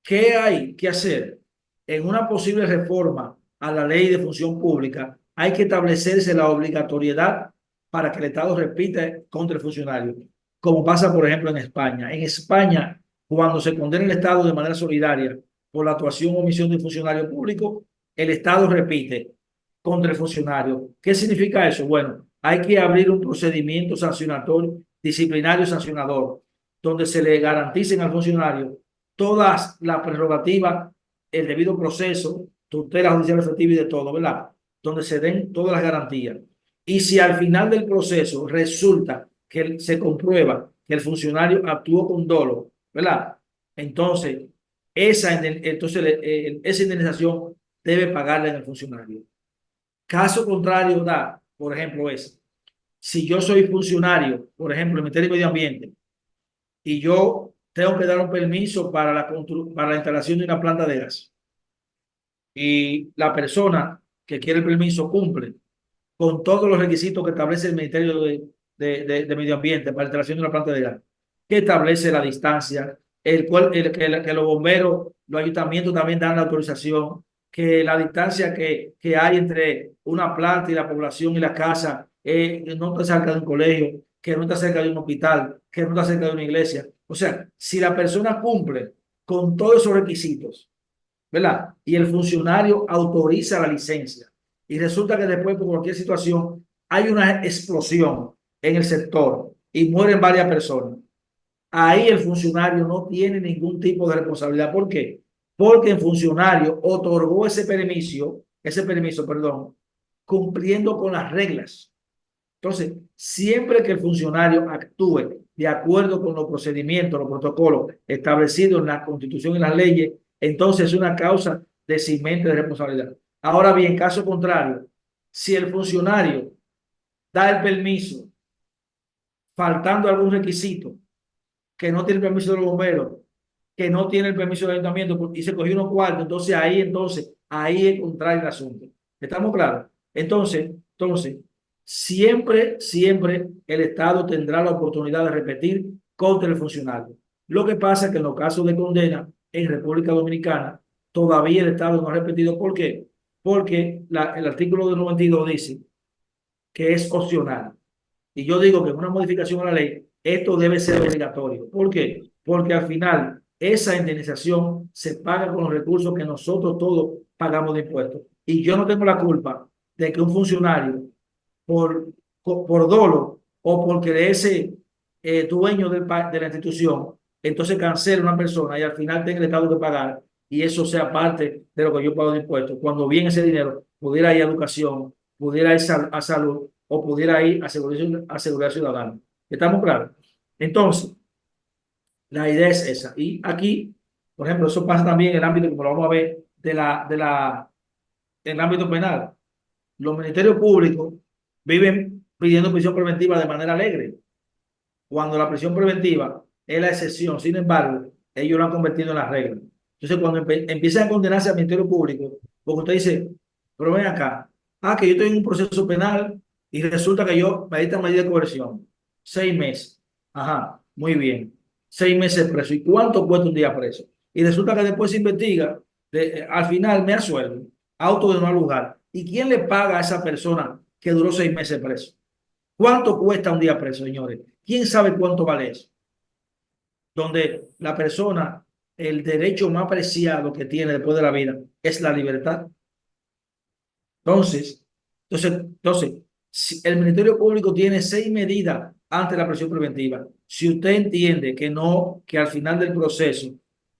¿Qué hay que hacer? En una posible reforma a la ley de función pública, hay que establecerse la obligatoriedad para que el Estado repita contra el funcionario, como pasa, por ejemplo, en España. En España, cuando se condena el Estado de manera solidaria por la actuación o omisión de un funcionario público, el Estado repite contra el funcionario. ¿Qué significa eso? Bueno, hay que abrir un procedimiento sancionatorio, disciplinario sancionador, donde se le garanticen al funcionario todas las prerrogativas, el debido proceso, tutela judicial efectiva y de todo, ¿verdad? Donde se den todas las garantías. Y si al final del proceso resulta que se comprueba que el funcionario actuó con dolo, ¿verdad? Entonces, esa indemnización debe pagarle al funcionario. Caso contrario da, por ejemplo, si yo soy funcionario, por ejemplo, el Ministerio de Medio Ambiente, y yo tengo que dar un permiso para la instalación de una planta de gas, y la persona que quiere el permiso cumple con todos los requisitos que establece el Ministerio de Medio Ambiente para la instalación de una planta de gas, que establece la distancia, que los bomberos, los ayuntamientos también dan la autorización, que la distancia que hay entre una planta y la población y la casa no está cerca de un colegio, que no está cerca de un hospital, que no está cerca de una iglesia. O sea, si la persona cumple con todos esos requisitos, ¿verdad? Y el funcionario autoriza la licencia y resulta que después por cualquier situación hay una explosión en el sector y mueren varias personas. Ahí el funcionario no tiene ningún tipo de responsabilidad. ¿Por qué? Porque el funcionario otorgó ese permiso, perdón, cumpliendo con las reglas. Entonces, siempre que el funcionario actúe de acuerdo con los procedimientos, los protocolos establecidos en la Constitución y las leyes, entonces es una causa de eximente de responsabilidad. Ahora bien, caso contrario, si el funcionario da el permiso faltando algún requisito, que no tiene el permiso de los bomberos, que no tiene el permiso del ayuntamiento y se cogió unos cuartos, entonces ahí es contrario el asunto. ¿Estamos claros? Entonces, siempre el Estado tendrá la oportunidad de repetir contra el funcionario. Lo que pasa es que en los casos de condena en República Dominicana, todavía el Estado no ha repetido. ¿Por qué? Porque el artículo del 92 dice que es opcional. Y yo digo que en una modificación a la ley, esto debe ser obligatorio. ¿Por qué? Porque al final esa indemnización se paga con los recursos que nosotros todos pagamos de impuestos. Y yo no tengo la culpa de que un funcionario, por dolo o porque ese dueño de la institución, entonces cancele una persona y al final tenga el Estado que pagar y eso sea parte de lo que yo pago de impuestos, cuando bien ese dinero pudiera ir a educación, pudiera ir a salud o pudiera ir a seguridad ciudadana. ¿Estamos claros? Entonces, la idea es esa. Y aquí, por ejemplo, eso pasa también en el ámbito, como lo vamos a ver, en el ámbito penal. Los ministerios públicos viven pidiendo prisión preventiva de manera alegre, cuando la prisión preventiva es la excepción. Sin embargo, ellos lo han convertido en la regla. Entonces, cuando empiezan a condenarse al Ministerio Público, porque usted dice, pero ven acá, que yo estoy en un proceso penal y resulta que yo me dictan medida de coerción, 6 meses. Ajá, muy bien. 6 meses preso. ¿Y cuánto cuesta un día preso? Y resulta que después se investiga, al final me asuelven, auto de no lugar. ¿Y quién le paga a esa persona que duró 6 meses preso? ¿Cuánto cuesta un día preso, señores? ¿Quién sabe cuánto vale eso? Donde la persona, el derecho más preciado que tiene después de la vida es la libertad. Entonces, si el Ministerio Público tiene 6 medidas ante la prisión preventiva. Si usted entiende que al final del proceso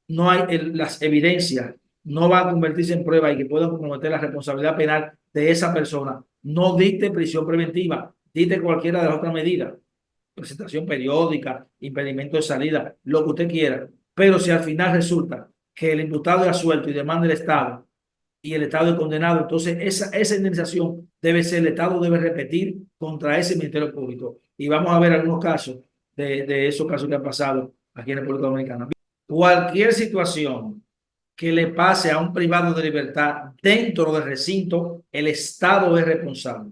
no hay las evidencias, no van a convertirse en prueba y que puedan comprometer la responsabilidad penal de esa persona, no dicte prisión preventiva, dicte cualquiera de las otras medidas, presentación periódica, impedimento de salida, lo que usted quiera. Pero si al final resulta que el imputado es absuelto y demanda el Estado y el Estado es condenado, entonces esa indemnización el Estado debe repetir contra ese Ministerio Público. Y vamos a ver algunos casos de esos casos que han pasado aquí en República Dominicana. Cualquier situación que le pase a un privado de libertad dentro del recinto, el Estado es responsable.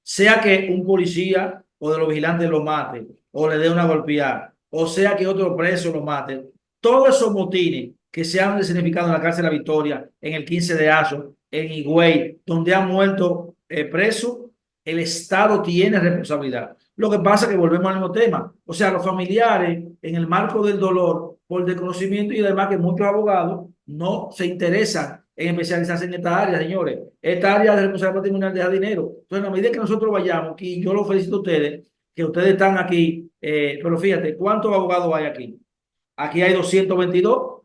Sea que un policía o de los vigilantes lo mate, o le dé una golpeada, o sea que otro preso lo mate. Todos esos motines que se han significado en la cárcel de La Victoria, en el 15 de Azo, en Higüey, donde han muerto presos, el Estado tiene responsabilidad. Lo que pasa es que volvemos al mismo tema. O sea, los familiares, en el marco del dolor, por desconocimiento y además que muchos abogados no se interesan en especializarse en esta área, señores. Esta área de responsabilidad patrimonial deja dinero. Entonces, a medida que nosotros vayamos, y yo lo felicito a ustedes, que ustedes están aquí, pero fíjate, ¿cuántos abogados hay aquí? Aquí hay 222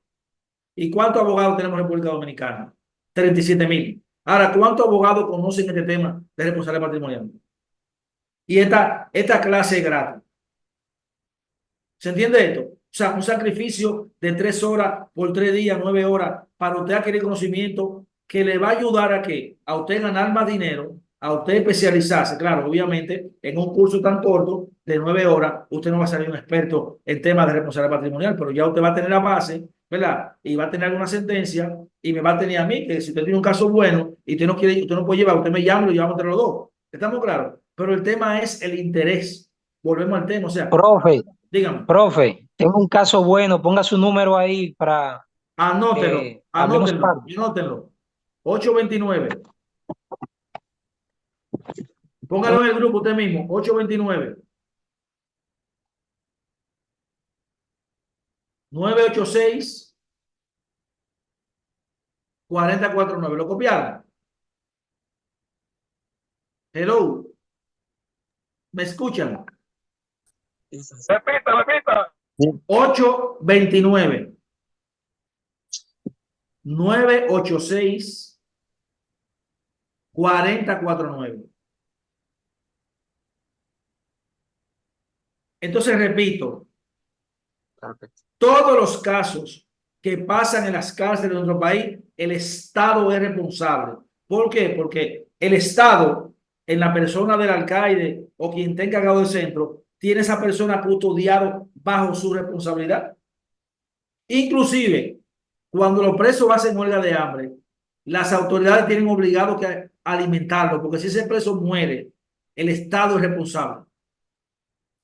¿Y cuántos abogados tenemos en República Dominicana? 37.000. Ahora, ¿cuántos abogados conocen este tema de responsabilidad patrimonial? Y esta clase es gratis. ¿Se entiende esto? O sea, un sacrificio de 3 horas por 3 días, 9 horas, para usted adquirir conocimiento que le va a ayudar a que a usted ganar más dinero, a usted especializarse. Claro, obviamente, en un curso tan corto de 9 horas, usted no va a ser un experto en temas de responsabilidad patrimonial, pero ya usted va a tener la base, ¿verdad? Y va a tener alguna sentencia y me va a tener a mí, que si usted tiene un caso bueno y usted no quiere, usted no puede llevar, usted me llama y lo llevamos entre los dos. ¿Estamos claros? Pero el tema es el interés. Volvemos al tema, o sea, Profe, dígame. profe, tengo un caso bueno, ponga su número ahí para Anótelo, que hablemos claro. anótenlo. 829. Póngalo en el grupo usted mismo. 829. 986 4049. ¿Lo copiaron? Hello. ¿Me escuchan? Repita. 829 986 4049. Entonces repito, todos los casos que pasan en las cárceles de nuestro país, el Estado es responsable. ¿Por qué? Porque el Estado, en la persona del alcaide o quien esté encargado del centro, tiene esa persona custodiado bajo su responsabilidad. Inclusive, cuando los presos hacen huelga de hambre, las autoridades tienen obligado que alimentarlo, porque si ese preso muere, el Estado es responsable.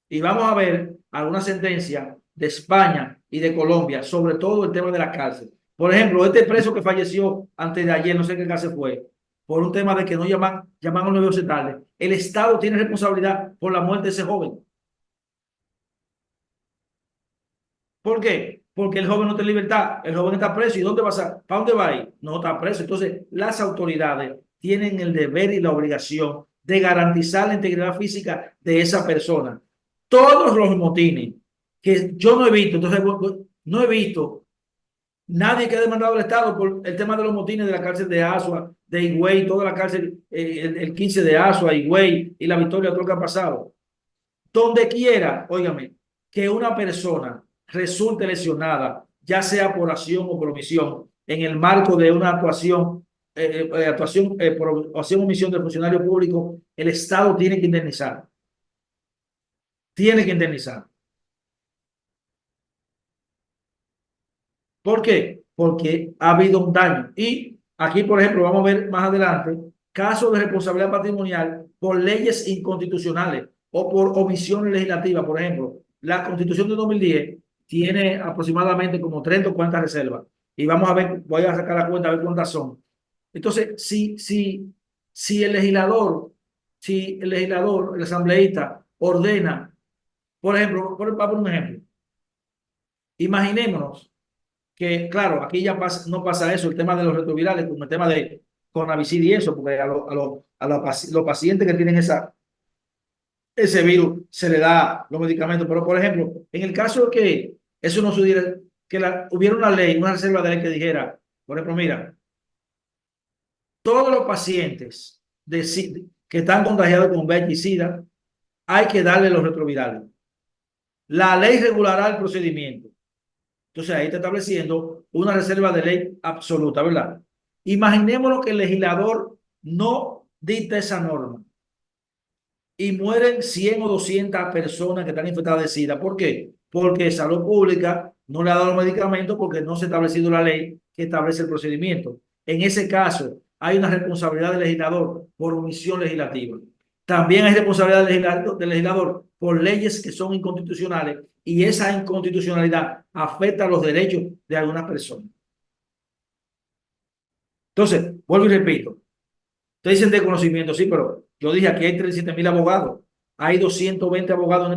Y vamos a ver alguna sentencia de España y de Colombia sobre todo el tema de la cárcel. Por ejemplo, este preso que falleció antes de ayer, no sé qué cárcel fue, por un tema de que no llaman a los nuevos tarde. El Estado tiene responsabilidad por la muerte de ese joven. ¿Por qué? Porque el joven no tiene libertad, el joven está preso. ¿Y dónde va a? ¿Para dónde va a ir? No está preso. Entonces, las autoridades tienen el deber y la obligación de garantizar la integridad física de esa persona. Todos los motines que yo no he visto, entonces no he visto nadie que ha demandado al Estado por el tema de los motines de la cárcel de Asua, de Higüey, toda la cárcel, el 15 de Asua, Higüey y la Victoria, todo lo que ha pasado. Donde quiera, óigame, que una persona resulte lesionada, ya sea por acción o por omisión, en el marco de una por acción o omisión del funcionario público, el Estado tiene que indemnizar. Tiene que indemnizar. ¿Por qué? Porque ha habido un daño. Y aquí, por ejemplo, vamos a ver más adelante casos de responsabilidad patrimonial por leyes inconstitucionales o por omisiones legislativas. Por ejemplo, la Constitución de 2010 tiene aproximadamente como 30 o 40 reservas. Y vamos a ver, voy a sacar la cuenta a ver cuántas son. Entonces, si el legislador, el asambleísta ordena, por ejemplo, vamos a poner un ejemplo. Imaginémonos que, claro, aquí ya no pasa eso, el tema de los retrovirales, como el tema de Conavisir y eso, porque a los pacientes que tienen ese virus se le da los medicamentos. Pero, por ejemplo, en el caso de que eso no sucediera, que hubiera una ley, una reserva de ley que dijera, por ejemplo, mira, todos los pacientes que están contagiados con VIH y SIDA, hay que darle los retrovirales. La ley regulará el procedimiento. Entonces ahí está estableciendo una reserva de ley absoluta, ¿verdad? Imaginémonos que el legislador no dicta esa norma y mueren 100 o 200 personas que están infectadas de SIDA. ¿Por qué? Porque Salud Pública no le ha dado los medicamentos porque no se ha establecido la ley que establece el procedimiento. En ese caso, hay una responsabilidad del legislador por omisión legislativa. También hay responsabilidad del legislador por leyes que son inconstitucionales y esa inconstitucionalidad afecta los derechos de algunas personas. Entonces, vuelvo y repito. Ustedes dicen de conocimiento, sí, pero yo dije aquí hay 37.000 abogados. Hay 220 abogados en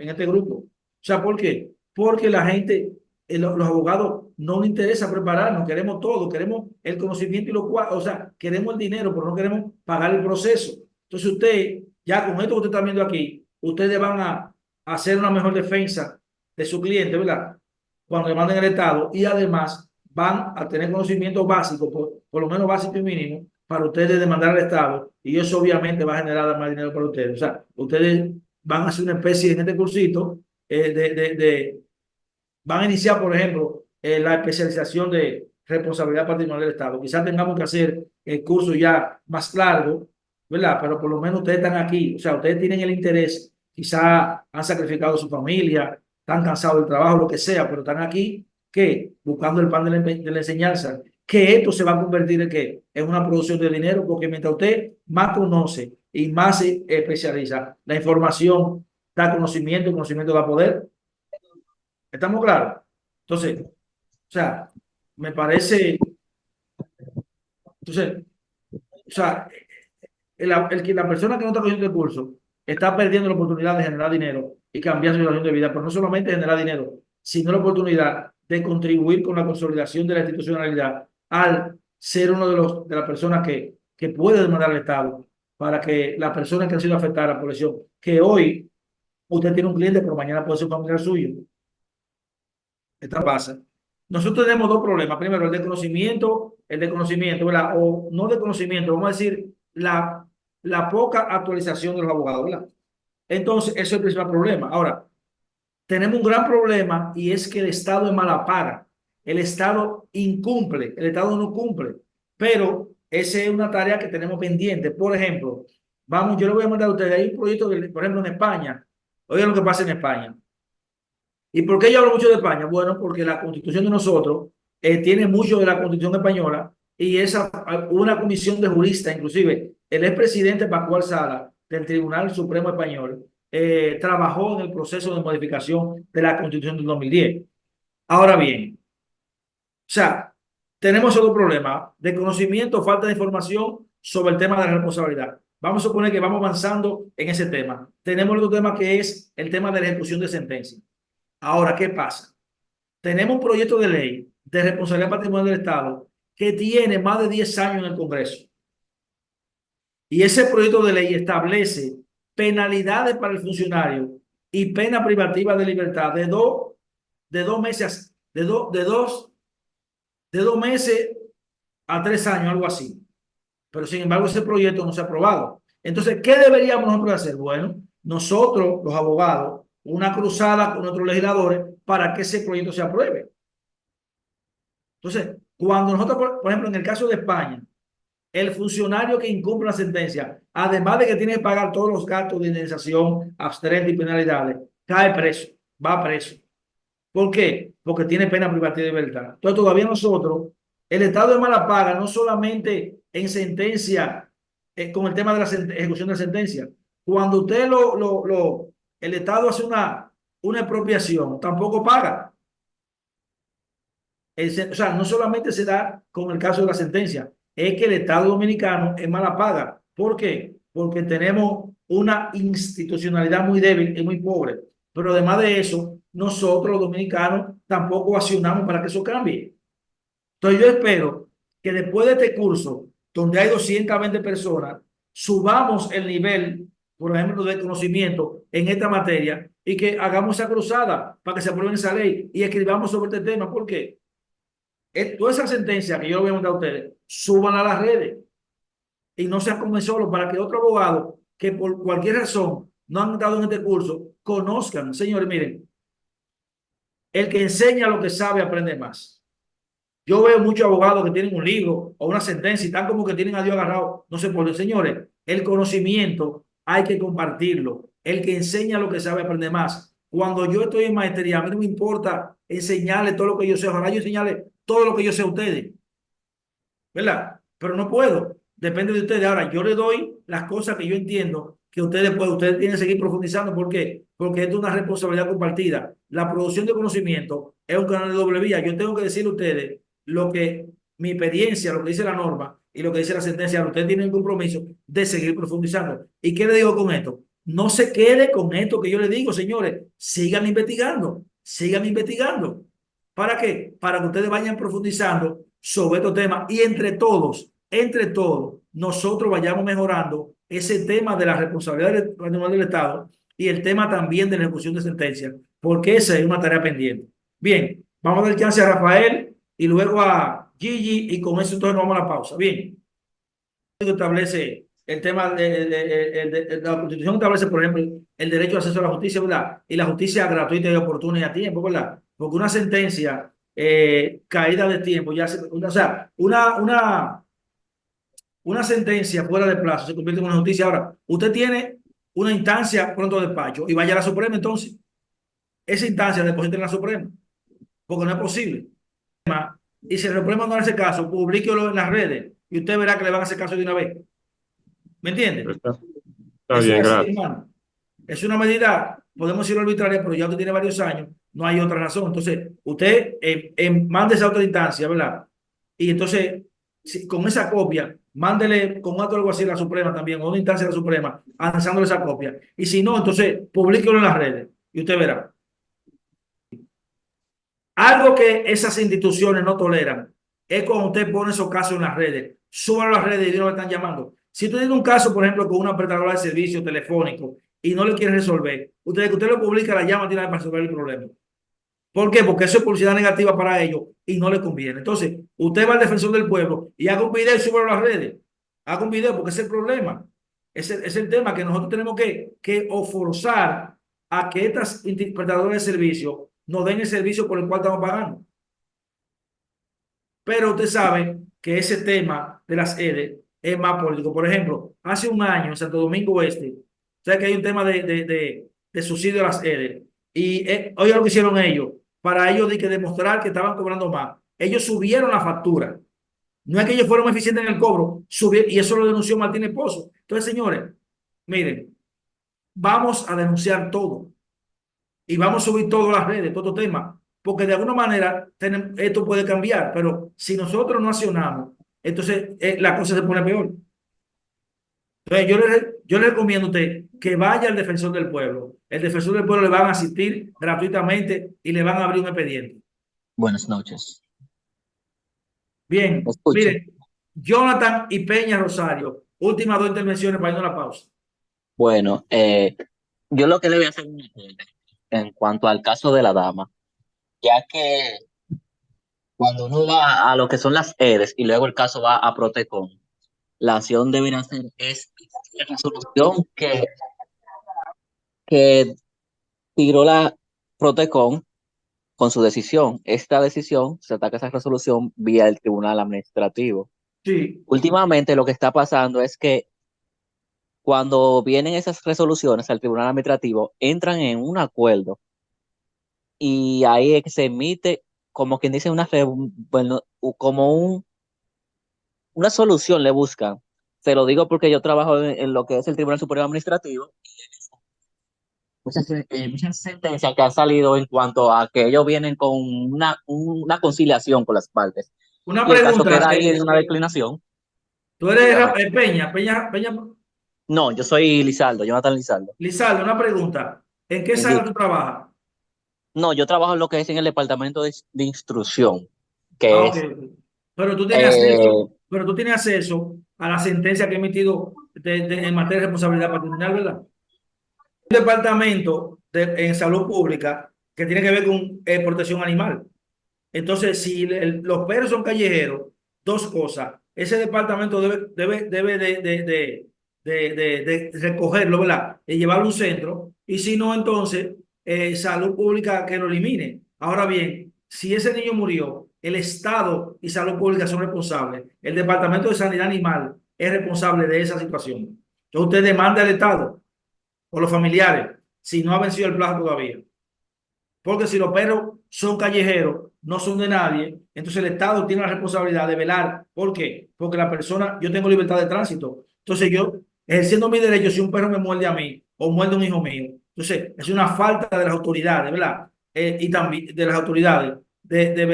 este grupo. O sea, ¿por qué? Porque la gente, los abogados no les interesa prepararnos, queremos todo, queremos el conocimiento y o sea, queremos el dinero, pero no queremos pagar el proceso. Entonces usted, ya con esto que usted está viendo aquí, ustedes van a hacer una mejor defensa de su cliente, ¿verdad? Cuando le manden el Estado y además van a tener conocimientos básicos, por lo menos básico y mínimo, para ustedes demandar al Estado, y eso obviamente va a generar más dinero para ustedes. O sea, ustedes van a hacer una especie en este cursito van a iniciar, por ejemplo, la especialización de responsabilidad patrimonial del Estado. Quizás tengamos que hacer el curso ya más largo, ¿verdad? Pero por lo menos ustedes están aquí, o sea, ustedes tienen el interés, quizás han sacrificado su familia, están cansados del trabajo, lo que sea, pero están aquí, ¿qué? Buscando el pan de la enseñanza. Que esto se va a convertir en ¿qué? En una producción de dinero, porque mientras usted más conoce y más se especializa, la información da conocimiento, el conocimiento da poder. ¿Estamos claros? Entonces, o sea, me parece, entonces, o sea, la persona que no está cogiendo el curso está perdiendo la oportunidad de generar dinero y cambiar su situación de vida, pero no solamente generar dinero, sino la oportunidad de contribuir con la consolidación de la institucionalidad al ser uno de las personas que puede demandar al Estado para que las personas que han sido afectadas por lesión, que hoy usted tiene un cliente, pero mañana puede ser un familiar suyo. Esta pasa. Nosotros tenemos dos problemas. Primero, el de conocimiento, ¿verdad? O no de conocimiento, vamos a decir, la poca actualización de los abogados, ¿verdad? Entonces, eso es el principal problema. Ahora, tenemos un gran problema y es que el Estado es mala paga. El Estado incumple, el Estado no cumple. Pero esa es una tarea que tenemos pendiente. Por ejemplo, vamos, yo le voy a mandar a ustedes, hay un proyecto, por ejemplo, en España. Oigan lo que pasa en España. ¿Y por qué yo hablo mucho de España? Bueno, porque la constitución de nosotros tiene mucho de la constitución española y una comisión de juristas, inclusive el expresidente Pascual Sala del Tribunal Supremo Español, trabajó en el proceso de modificación de la constitución del 2010. Ahora bien, o sea, tenemos otro problema de conocimiento, falta de información sobre el tema de la responsabilidad. Vamos a suponer que vamos avanzando en ese tema. Tenemos otro tema que es el tema de la ejecución de sentencia. Ahora, ¿qué pasa? Tenemos un proyecto de ley de responsabilidad patrimonial del Estado que tiene más de 10 años en el Congreso. Y ese proyecto de ley establece penalidades para el funcionario y pena privativa de libertad de dos meses, de dos meses a 3 años, algo así. Pero sin embargo, ese proyecto no se ha aprobado. Entonces, ¿qué deberíamos nosotros hacer? Bueno, nosotros, los abogados, una cruzada con otros legisladores para que ese proyecto se apruebe. Entonces, cuando nosotros, por ejemplo, en el caso de España, el funcionario que incumple una sentencia, además de que tiene que pagar todos los gastos de indemnización, abstrenta y penalidades, cae preso, va preso. ¿Por qué? Porque tiene pena privativa de libertad. Entonces, todavía nosotros, el Estado de mala paga, no solamente en sentencia, con el tema de la ejecución de la sentencia. Cuando usted el Estado hace una expropiación, tampoco paga. O sea, no solamente se da con el caso de la sentencia, es que el Estado dominicano es mala paga. ¿Por qué? Porque tenemos una institucionalidad muy débil y muy pobre. Pero además de eso, nosotros los dominicanos tampoco accionamos para que eso cambie. Entonces yo espero que después de este curso, donde hay 220 personas, subamos el nivel, por ejemplo, de conocimiento en esta materia y que hagamos esa cruzada para que se apruebe esa ley y escribamos sobre este tema. ¿Por qué? Toda esa sentencia que yo voy a mandar a ustedes, suban a las redes y no sean como solo para que otro abogado que por cualquier razón no han dado en este curso conozcan. Señores, miren, el que enseña lo que sabe aprende más. Yo veo muchos abogados que tienen un libro o una sentencia y están como que tienen a Dios agarrado. No sé por qué, señores. El conocimiento hay que compartirlo. El que enseña lo que sabe aprende más. Cuando yo estoy en maestría, a mí no me importa enseñarle todo lo que yo sé. Ojalá yo enseñarle todo lo que yo sé a ustedes. ¿Verdad? Pero no puedo. Depende de ustedes. Ahora, yo les doy las cosas que yo entiendo que ustedes pueden. Ustedes tienen que seguir profundizando. ¿Por qué? Porque esto es una responsabilidad compartida. La producción de conocimiento es un canal de doble vía. Yo tengo que decirle a ustedes lo que mi experiencia, lo que dice la norma y lo que dice la sentencia. Ustedes tienen el compromiso de seguir profundizando. ¿Y qué le digo con esto? No se quede con esto que yo les digo, señores. Sigan investigando. Sigan investigando. ¿Para qué? Para que ustedes vayan profundizando sobre estos temas y entre todos, nosotros vayamos mejorando ese tema de la responsabilidad del Estado y el tema también de la ejecución de sentencias, porque esa es una tarea pendiente. Bien, vamos a dar chance a Rafael y luego a Gigi, y con eso entonces nos vamos a la pausa. Bien, establece el tema la Constitución establece, por ejemplo, el derecho de acceso a la justicia, ¿verdad? Y la justicia gratuita y oportuna y a tiempo, ¿verdad? Porque una sentencia caída de tiempo, o sea, una sentencia fuera de plazo se convierte en una justicia. Ahora, usted tiene una instancia pronto de despacho y vaya a la Suprema, entonces, esa instancia deposita en la Suprema, porque no es posible. Y si el Suprema no hace caso, publíquelo en las redes y usted verá que le van a hacer caso de una vez. ¿Me entiende? Está Eso bien, es así, gracias. hermano. Es una medida, podemos decirlo arbitraria, pero ya usted tiene varios años, no hay otra razón. Entonces, usted mande esa otra instancia, ¿verdad? Y entonces, con esa copia, mándele con un acto algo así a la Suprema también, o una instancia de la Suprema, anexándole esa copia. Y si no, entonces, publíquelo en las redes y usted verá. Algo que esas instituciones no toleran es cuando usted pone esos casos en las redes, suban a las redes y no le están llamando. Si usted tiene un caso, por ejemplo, con una prestadora de servicio telefónico y no le quiere resolver, usted lo publica, la llama, tiene para resolver el problema. ¿Por qué? Porque eso es publicidad negativa para ellos y no le conviene. Entonces, usted va al defensor del pueblo y haga un video y súbalo a las redes. Haga un video porque ese es el problema. Ese es el tema que nosotros tenemos que o forzar a que estas prestadoras de servicio nos den el servicio por el cual estamos pagando. Pero usted sabe que ese tema de las EDE es más político. Por ejemplo, hace un año en Santo Domingo Este, sabe que hay un tema de subsidio a las EDE. Y oye lo que hicieron ellos. Para ellos de que demostrar que estaban cobrando más. Ellos subieron la factura. No es que ellos fueron eficientes en el cobro, y eso lo denunció Martínez Pozo. Entonces, señores, miren, vamos a denunciar todo. Y vamos a subir todo a las redes, todo tema, porque de alguna manera esto puede cambiar, pero si nosotros no accionamos, entonces la cosa se pone peor. Entonces yo le recomiendo a usted que vaya al defensor del pueblo. El defensor del pueblo le van a asistir gratuitamente y le van a abrir un expediente. Buenas noches. Bien, ¿Me escucha? mire, Jonathan y Peña Rosario, últimas dos intervenciones para irnos a la pausa. Bueno, yo lo que le voy a hacer una pregunta en cuanto al caso de la dama, ya que cuando uno va a lo que son las EDES y luego el caso va a Protecon, la acción debería ser es la resolución que tiró la Protecon con su decisión. Esta decisión se ataca esa resolución vía el Tribunal Administrativo. Sí. Últimamente lo que está pasando es que cuando vienen esas resoluciones al Tribunal Administrativo, entran en un acuerdo y ahí es que se emite, como quien dice, una solución le buscan. Se lo digo porque yo trabajo en lo que es el Tribunal Superior Administrativo. Muchas sentencias que han salido en cuanto a que ellos vienen con una conciliación con las partes. Una Y el caso pregunta. queda ahí en una declinación. Tú eres Dígame. Peña. No, yo soy Lizardo, Jonathan Lizardo. Lizardo, una pregunta. ¿En qué sala tú trabajas? No, yo trabajo en lo que es en el departamento de instrucción, que Ah, es ok. Pero tú tienes acceso a la sentencia que ha emitido en materia de responsabilidad patrimonial, ¿verdad? Un departamento en salud pública que tiene que ver con protección animal. Entonces, si los perros son callejeros, dos cosas. Ese departamento debe de recogerlo, ¿verdad? De llevarlo a un centro. Y si no, entonces, salud pública que lo elimine. Ahora bien, si ese niño murió, el Estado y salud pública son responsables. El Departamento de Sanidad Animal es responsable de esa situación. Entonces, usted demanda al Estado o los familiares si no ha vencido el plazo todavía. Porque si los perros son callejeros, no son de nadie, entonces el Estado tiene la responsabilidad de velar. ¿Por qué? Porque la persona, yo tengo libertad de tránsito. Entonces yo, ejerciendo mi derecho, si un perro me muerde a mí o muerde a un hijo mío, entonces es una falta de las autoridades, ¿verdad? Y también de las autoridades de